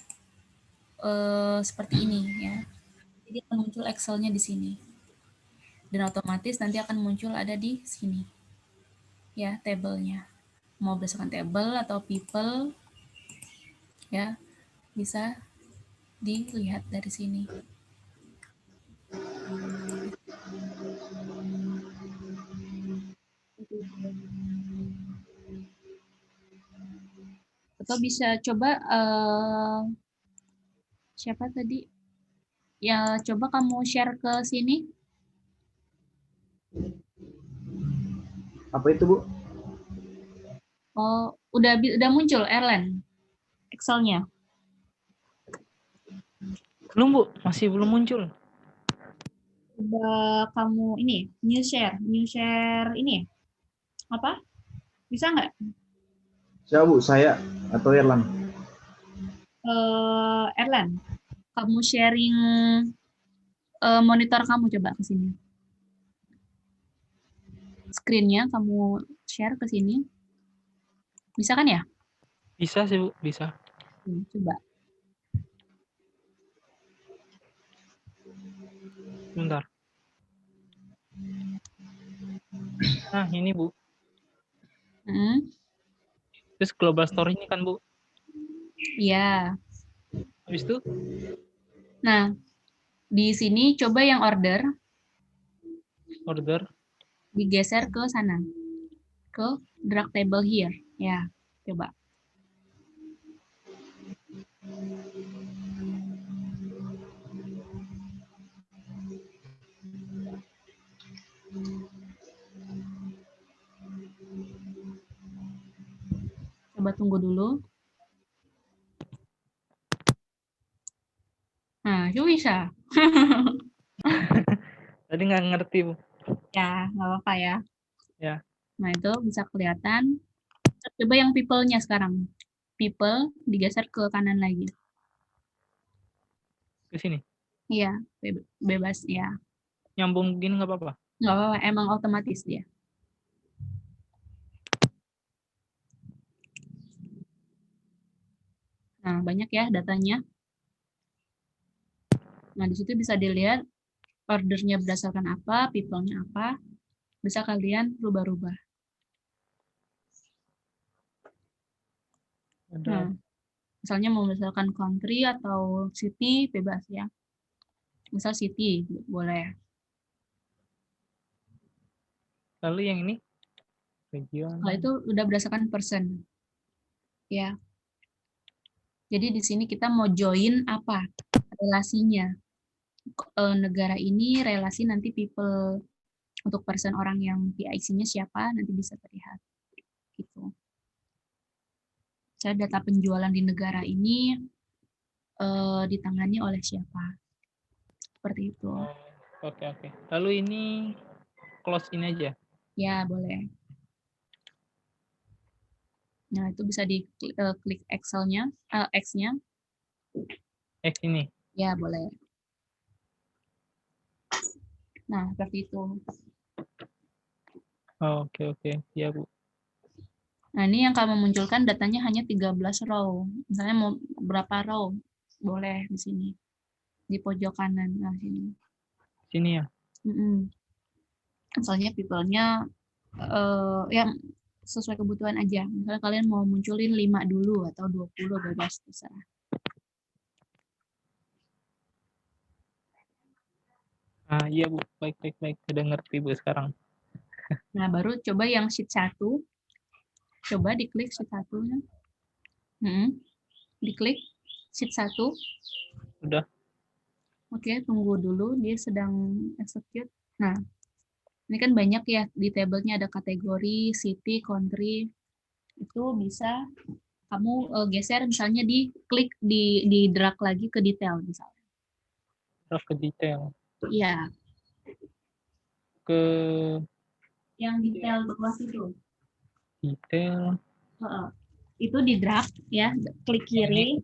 seperti ini ya. Jadi akan muncul Excelnya di sini. Dan otomatis nanti akan muncul ada di sini. Ya, tabelnya. Mau berdasarkan table atau people ya, bisa dilihat dari sini. Atau bisa coba siapa tadi? Ya, coba kamu share ke sini. Apa itu, Bu? Oh, udah muncul Erlen Excel-nya. Belum, Bu. Masih belum muncul. Coba kamu ini new share ini apa? Bisa nggak? Siapa, Bu? Saya atau Erlan? Erlen, kamu sharing monitor kamu coba ke sini. Screen-nya kamu share ke sini. Bisa kan ya? Bisa sih, Bu. Bisa. Coba. Bentar. Nah, ini, Bu. Terus global store ini kan, Bu. Iya. Habis itu, Nah, di sini coba yang order order. digeser ke sana. Ke drag table here. Ya, coba. Coba tunggu dulu. Nah, itu bisa. Tadi nggak ngerti, Bu. Ya, nggak apa-apa ya. Ya. Nah, itu bisa kelihatan. Coba yang people-nya sekarang. People digeser ke kanan lagi. Ke sini. Iya, bebas ya. Nyambung gini nggak apa-apa. Nggak apa-apa, emang otomatis dia. Nah, banyak ya datanya. Nah, di situ bisa dilihat ordernya berdasarkan apa, people-nya apa. Bisa kalian rubah-rubah. Nah, misalnya mau misalkan country atau city, bebas ya. Misal city, boleh. Lalu yang ini? Region. Kalau itu udah berdasarkan person. Ya. Jadi di sini kita mau join apa? Relasinya. Negara ini relasi nanti people untuk person orang yang PIC-nya siapa nanti bisa terlihat. Gitu. Saya data penjualan di negara ini ditangani oleh siapa. Seperti itu. Oke. Lalu ini close ini aja. Ya, boleh. Nah, itu bisa diklik Excel-nya, X-nya. X ini. Ya, boleh. Nah, seperti itu. Oke. Ya, Bu. Nah, ini yang kamu munculkan datanya hanya 13 row. Misalnya mau berapa row? Boleh di sini. Di pojok kanan. Nah, sini. Sini ya. Misalnya people-nya yang sesuai kebutuhan aja. Misalnya kalian mau munculin 5 dulu atau 20 bebas terserah. Ah, iya, Bu. Baik. Udah ngerti, Bu, sekarang. Nah, baru coba yang sheet 1. Coba diklik sheet 1-nya. Diklik sheet 1. Udah. Oke, tunggu dulu. Dia sedang execute. Nah, ini kan banyak ya. Di tabelnya ada kategori, city, country. Itu bisa kamu geser misalnya diklik, di drag lagi ke detail misalnya. Terus ke detail. Iya. ke Yang detail bawah itu. detail. Itu di drag ya, klik kiri.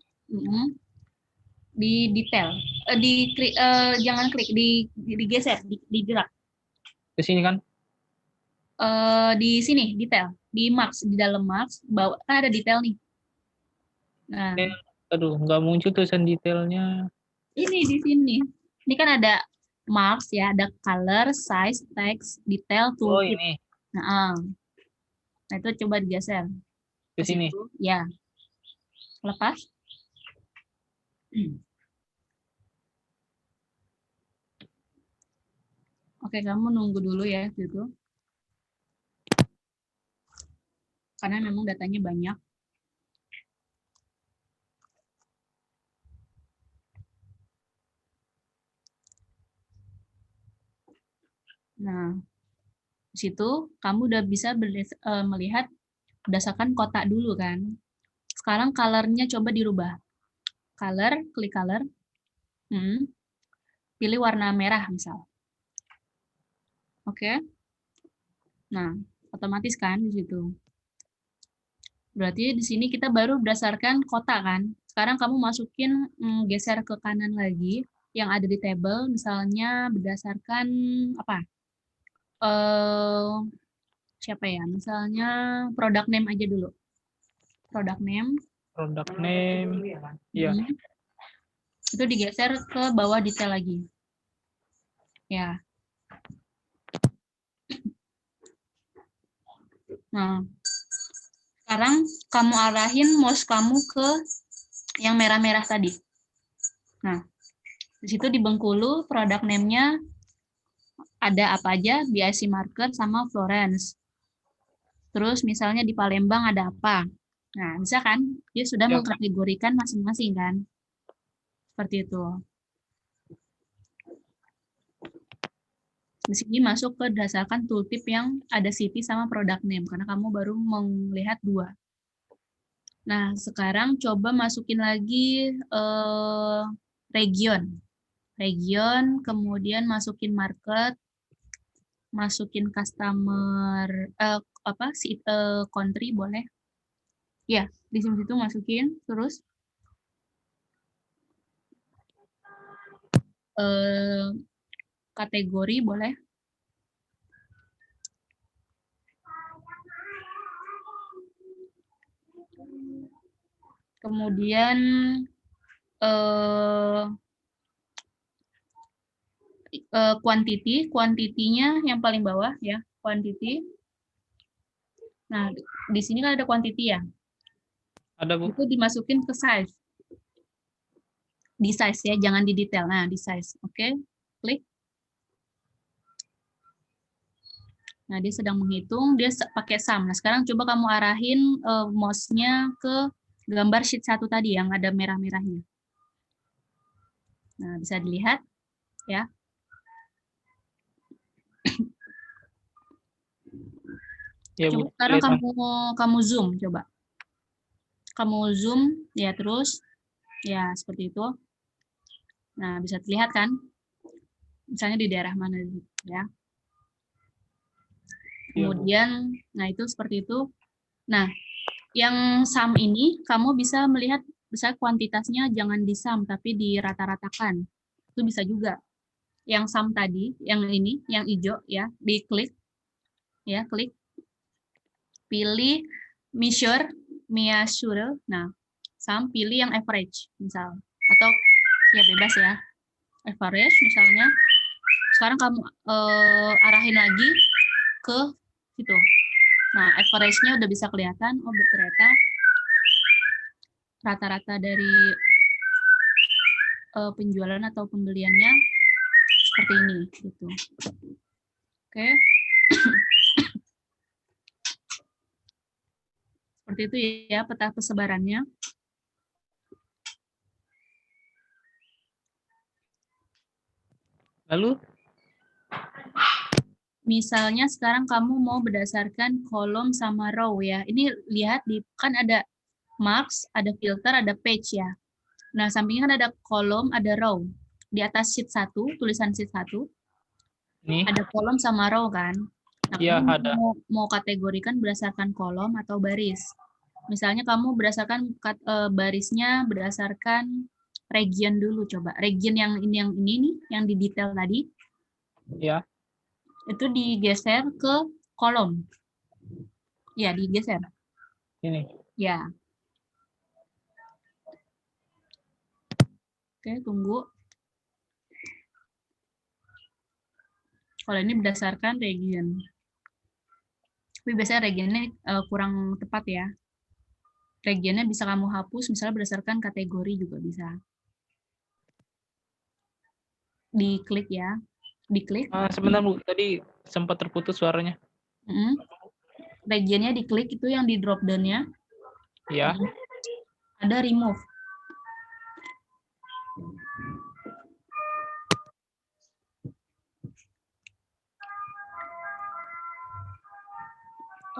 Di detail. Jangan klik, digeser, di drag. Ke sini kan? Di sini detail, di marks, di dalam marks bawah kan ada detail nih. Nah, Aduh, nggak muncul tulisan detailnya. ini di sini. Ini kan ada marks ya, ada color, size, text, detail, Oh, tooltip. ini. Nah, itu coba digeser. Ke sini. situ. Ya. Lepas. Oke, kamu nunggu dulu ya gitu. Karena memang datanya banyak. Nah, di situ kamu udah bisa melihat berdasarkan kotak dulu kan. Sekarang color-nya coba dirubah. Color, klik color. Pilih warna merah misal. Oke. Nah, otomatis kan di situ. Berarti di sini kita baru berdasarkan kotak kan. Sekarang kamu masukin, geser ke kanan lagi yang ada di table, misalnya berdasarkan apa? Siapa ya? Misalnya product name aja dulu. Product name. Product name. Iya. Itu digeser ke bawah detail lagi. Ya. Nah, sekarang kamu arahin mouse kamu ke yang merah-merah tadi. Nah, di situ di Bengkulu product name-nya ada apa aja, BIC Market sama Florence. Terus misalnya di Palembang ada apa. Nah, bisa kan? Dia sudah mengkategorikan masing-masing kan? Seperti itu. Di sini masuk ke berdasarkan tooltip yang ada city sama product name, karena kamu baru melihat 2. Nah, sekarang coba masukin lagi region. Region, kemudian masukin market, masukin customer, country boleh. Ya, di situ masukin, terus kategori boleh. Kemudian kuantitinya yang paling bawah ya, quantity. Nah, di sini kan ada quantity ya. Ada, Bu. Itu dimasukin ke size. Di size ya, jangan di detail. Nah, di size. Oke, klik. Nah, dia sedang menghitung, dia pakai sum. Nah, sekarang coba kamu arahin mouse-nya ke gambar sheet 1 tadi yang ada merah-merahnya. Nah, bisa dilihat ya. Ya, Coba Bu. sekarang kamu zoom coba. Kamu zoom ya, terus ya seperti itu. Nah, bisa terlihat kan? Misalnya di daerah mana ya. Kemudian, nah itu seperti itu. Nah, yang sum ini kamu bisa melihat, bisa kuantitasnya jangan di sum tapi dirata-ratakan. Itu bisa juga. Yang sum tadi, yang ini, yang hijau ya, diklik. Ya, klik. Pilih measure. Nah, sum pilih yang average misal. Atau ya bebas ya. Average misalnya. Sekarang kamu arahin lagi ke situ. Nah, average-nya udah bisa kelihatan. Oh, ternyata rata-rata dari penjualan atau pembeliannya seperti ini gitu. Oke. Seperti itu ya peta persebarannya. Lalu misalnya sekarang kamu mau berdasarkan kolom sama row ya. Ini lihat kan ada marks, ada filter, ada page ya. Nah, sampingnya kan ada kolom, ada row. Di atas sheet 1, tulisan sheet 1. Nih, Ada kolom sama row kan? Nah, iya kamu ada. mau kategorikan berdasarkan kolom atau baris. Misalnya kamu berdasarkan barisnya berdasarkan region dulu coba. Region yang ini nih, yang di detail tadi, Ya, itu digeser ke kolom. Ya, digeser. ini. Ya. Oke, tunggu. Kalau ini berdasarkan region. Tapi biasanya regionnya kurang tepat ya. Regionnya bisa kamu hapus, misalnya berdasarkan kategori juga bisa. Diklik ya. Diklik. Sebentar Bu, tadi sempat terputus suaranya. Regionnya diklik, itu yang di drop down-nya. Ya, Ada remove.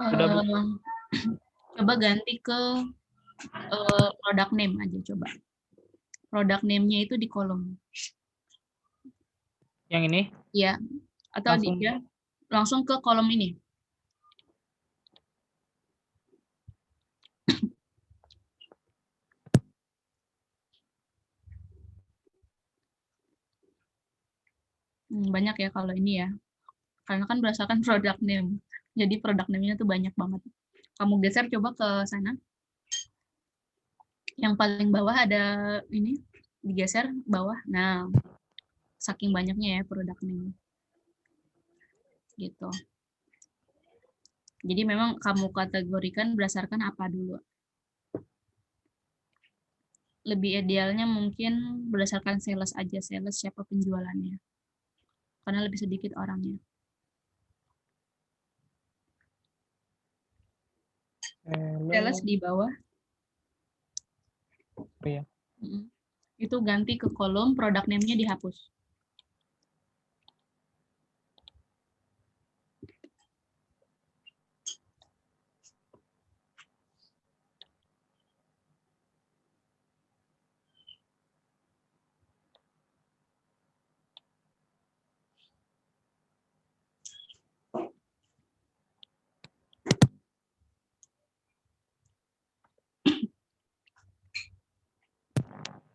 sudah Bu. Coba ganti ke product name aja coba. Product name-nya itu di kolom. Yang ini Ya, atau langsung langsung ke kolom ini. Banyak ya kalau ini ya. Karena kan berdasarkan product name. Jadi product name-nya tuh banyak banget. Kamu geser coba ke sana. Yang paling bawah ada ini, digeser bawah. Nah, saking banyaknya ya produk name. Gitu. Jadi memang kamu kategorikan berdasarkan apa dulu. Lebih idealnya mungkin berdasarkan sales aja, sales siapa penjualannya. Karena lebih sedikit orangnya. Sales di bawah. Iya. Itu ganti ke kolom, product name-nya dihapus.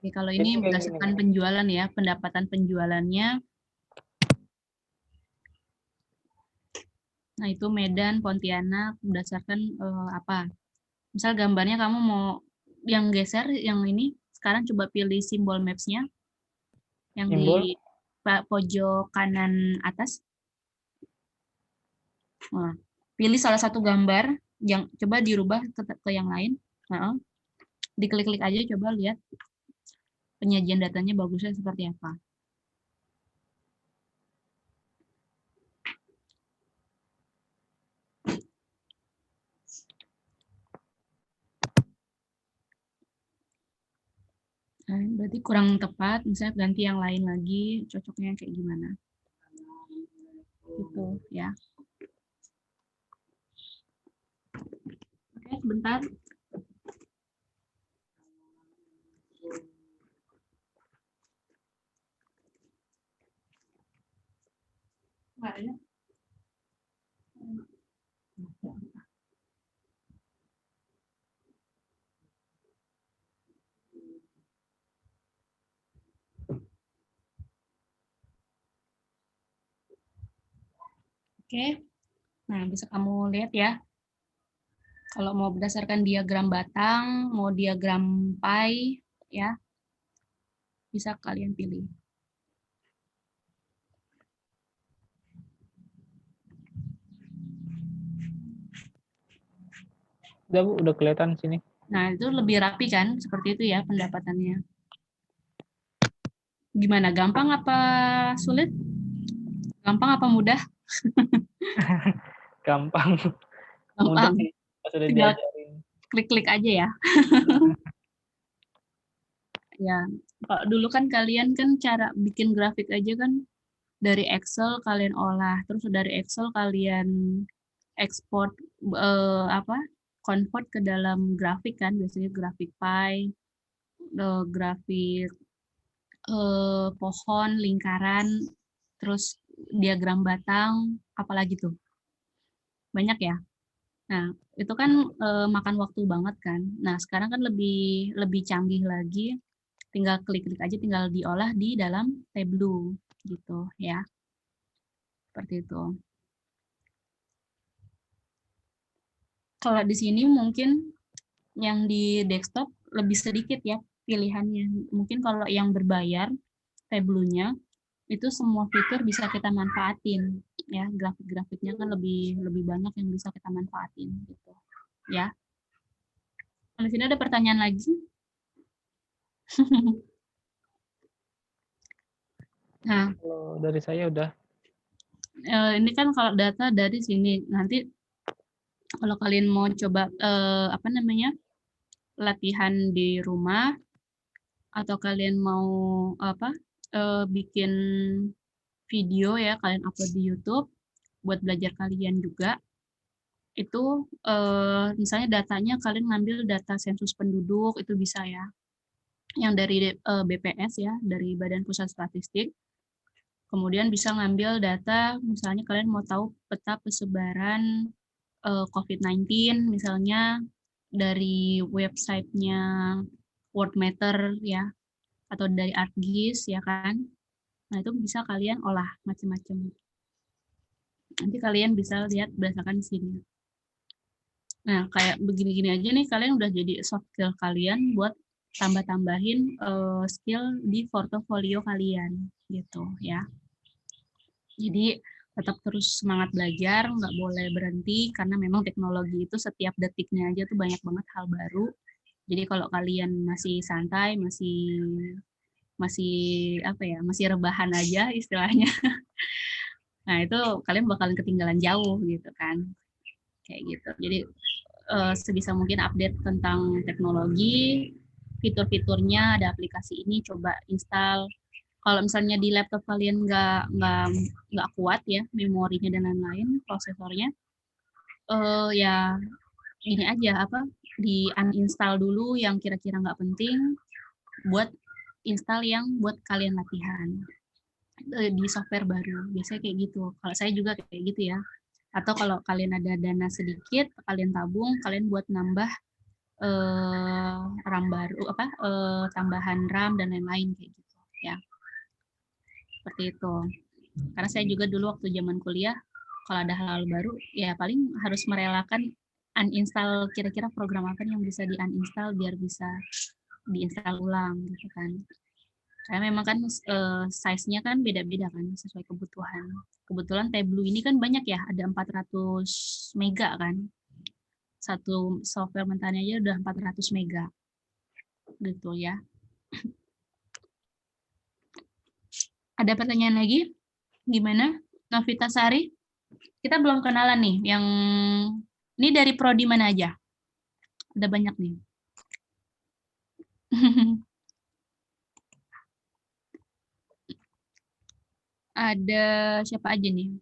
Oke, kalau ini berdasarkan penjualan ya, pendapatan penjualannya. Nah, itu Medan, Pontianak, berdasarkan apa? Misal gambarnya kamu mau yang geser, yang ini, sekarang coba pilih simbol maps-nya. Yang simbol di pojok kanan atas. Nah, pilih salah satu gambar, yang coba dirubah ke yang lain. Nah, diklik-klik aja, coba lihat penyajian datanya bagusnya seperti apa. Nah, berarti kurang tepat, misalnya ganti yang lain lagi, cocoknya kayak gimana. Gitu ya. Oke, sebentar. Oke, nah bisa kamu lihat ya. Kalau mau berdasarkan diagram batang, mau diagram pie, ya, bisa kalian pilih. udah Bu, udah kelihatan sini. Nah, itu lebih rapi kan, seperti itu ya pendapatannya. Gimana, gampang apa sulit? Gampang apa mudah? Gampang. Mudah Gampang. sih, pas udah Tinggal diajarin. klik-klik aja ya. Ya, kalau dulu kan kalian kan cara bikin grafik aja kan dari Excel kalian olah, terus dari Excel kalian ekspor convert ke dalam grafik kan, biasanya grafik pie, grafik pohon, lingkaran, terus diagram batang, apalagi tuh? Banyak ya? Nah, itu kan makan waktu banget kan. Nah, sekarang kan lebih lebih canggih lagi, tinggal klik-klik aja, tinggal diolah di dalam Tableau gitu ya. Seperti itu. Kalau di sini mungkin yang di desktop lebih sedikit ya pilihannya. Mungkin kalau yang berbayar Tableau-nya itu semua fitur bisa kita manfaatin ya, grafik-grafiknya kan lebih lebih banyak yang bisa kita manfaatin gitu ya. Di sini ada pertanyaan lagi. Nah, Kalau dari saya udah. ini kan kalau data dari sini, nanti kalau kalian mau coba apa namanya latihan di rumah atau kalian mau apa bikin video ya, kalian upload di YouTube buat belajar kalian juga. Itu misalnya datanya kalian ngambil data sensus penduduk itu bisa ya, yang dari BPS ya, dari Badan Pusat Statistik. Kemudian bisa ngambil data, misalnya kalian mau tahu peta persebaran COVID-19 misalnya dari websitenya Worldmeter ya, atau dari ArcGIS ya kan. Nah itu bisa kalian olah macam-macam. Nanti kalian bisa lihat berdasarkan sini. Nah kayak begini-gini aja nih kalian udah jadi soft skill kalian buat tambah-tambahin skill di portofolio kalian gitu ya. Jadi tetap terus semangat belajar, nggak boleh berhenti karena memang teknologi itu setiap detiknya aja tuh banyak banget hal baru. Jadi kalau kalian masih santai, masih masih apa ya, masih rebahan aja istilahnya. Nah, itu kalian bakalan ketinggalan jauh gitu kan. Kayak gitu. Jadi sebisa mungkin update tentang teknologi, fitur-fiturnya, ada aplikasi ini coba install. Kalau misalnya di laptop kalian nggak kuat ya memorinya dan lain-lain, prosesornya, ya ini aja apa di uninstall dulu yang kira-kira nggak penting, buat install yang buat kalian latihan di software baru. Biasanya kayak gitu. Kalau saya juga kayak gitu ya. Atau kalau kalian ada dana sedikit, kalian tabung, kalian buat nambah RAM baru apa tambahan RAM dan lain-lain kayak gitu ya. Seperti itu. Karena saya juga dulu waktu zaman kuliah kalau ada hal-hal baru ya paling harus merelakan uninstall kira-kira program apa yang bisa di uninstall biar bisa diinstal ulang gitu kan. Karena memang kan size-nya kan beda-beda kan sesuai kebutuhan. Kebetulan Tableau ini kan banyak ya, ada 400 mega kan. Satu software mentahnya aja udah 400 mega. Gitu ya. Ada pertanyaan lagi? Gimana? Novita Sari? Kita belum kenalan nih. Yang ini dari prodi mana aja? Ada banyak nih. Ada siapa aja nih?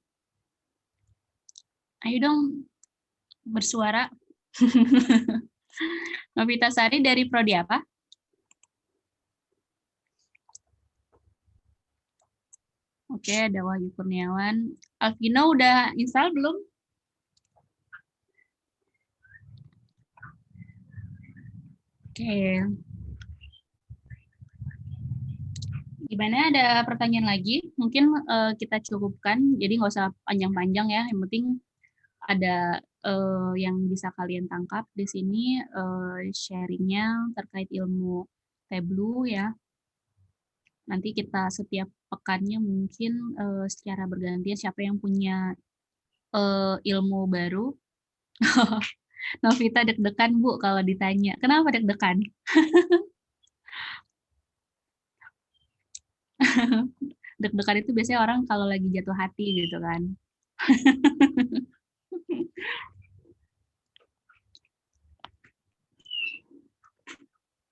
Ayo dong bersuara. Novita Sari dari prodi apa? Oke, ada Wahyu Kurniawan. Alvino udah install belum? Oke. Gimana, ada pertanyaan lagi? Mungkin kita cukupkan, jadi nggak usah panjang-panjang ya. Yang penting ada yang bisa kalian tangkap di sini sharingnya terkait ilmu Tableau ya. Nanti kita setiap pekannya mungkin secara bergantian siapa yang punya ilmu baru. Novita deg-degan Bu kalau ditanya. Kenapa deg-degan? Deg-degan itu biasanya orang kalau lagi jatuh hati gitu kan.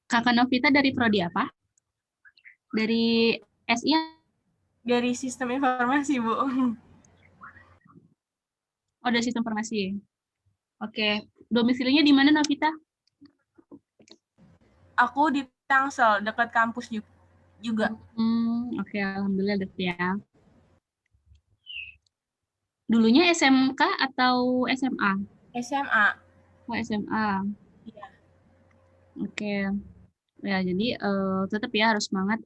Kakak Novita dari prodi apa? Dari SI? Dari sistem informasi, Bu. Oh, dari sistem informasi. Oke. Domisilinya di mana, Novita? Aku di Tangsel, dekat kampus juga. Oke, alhamdulillah deket ya. Dulunya SMK atau SMA? SMA. Oh, SMA. Iya. Oke. Ya, jadi tetap ya harus semangat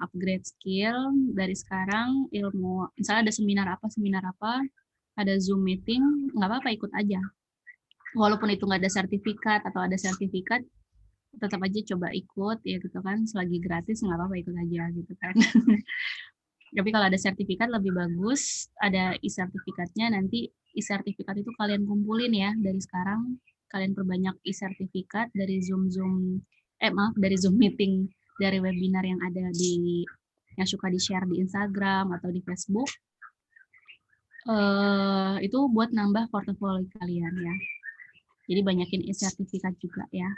upgrade skill dari sekarang, ilmu. Misalnya ada seminar apa, ada Zoom meeting, nggak apa-apa ikut aja. Walaupun itu nggak ada sertifikat atau ada sertifikat, tetap aja coba ikut ya gitu kan. Selagi gratis nggak apa-apa ikut aja gitu kan. Tapi kalau ada sertifikat lebih bagus, ada e-sertifikatnya, nanti e-sertifikat itu kalian kumpulin ya dari sekarang. Kalian perbanyak e-sertifikat dari dari Zoom meeting, dari webinar yang ada yang suka di-share di Instagram atau di Facebook. Itu buat nambah portofolio kalian ya. Jadi banyakin e-sertifikat juga ya.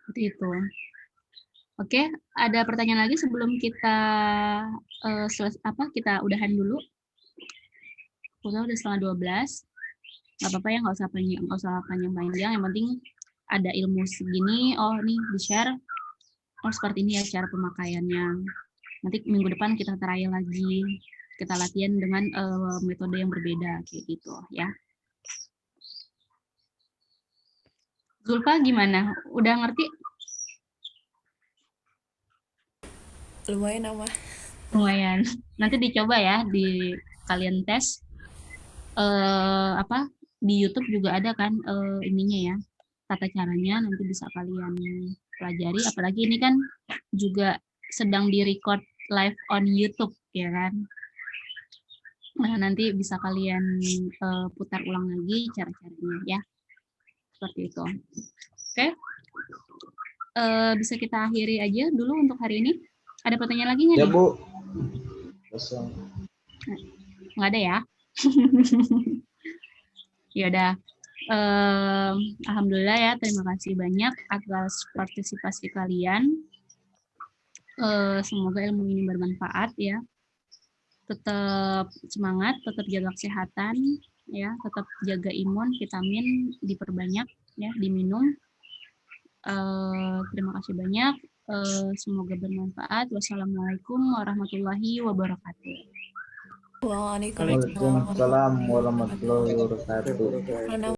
Seperti itu. Oke, ada pertanyaan lagi sebelum kita kita udahan dulu. Udah setengah 12. Nggak apa-apa ya, nggak usah panjang-panjang. Yang penting ada ilmu segini, oh nih di-share, oh seperti ini ya cara pemakaiannya. Nanti minggu depan kita trial lagi, kita latihan dengan metode yang berbeda kayak gitu ya. Zulfa gimana? Udah ngerti? Lumayan apa? Lumayan. Nanti dicoba ya, kalian tes. Di YouTube juga ada kan ininya ya, tata caranya, nanti bisa kalian pelajari. Apalagi ini kan juga sedang di-record live on YouTube ya kan. Nah, nanti bisa kalian putar ulang lagi cara-caranya ya. Seperti itu. Oke. Bisa kita akhiri aja dulu untuk hari ini. Ada pertanyaan lagi nggak Ya nih? Bu. Kosong. Nggak ada ya? Ya udah. Alhamdulillah ya, terima kasih banyak atas partisipasi kalian. Semoga ilmu ini bermanfaat ya. Tetap semangat, tetap jaga kesehatan ya, tetap jaga imun, vitamin diperbanyak ya, diminum. Terima kasih banyak. Semoga bermanfaat. Wassalamualaikum warahmatullahi wabarakatuh. Waalaikumsalam Waalaikumsalam warahmatullahi wabarakatuh.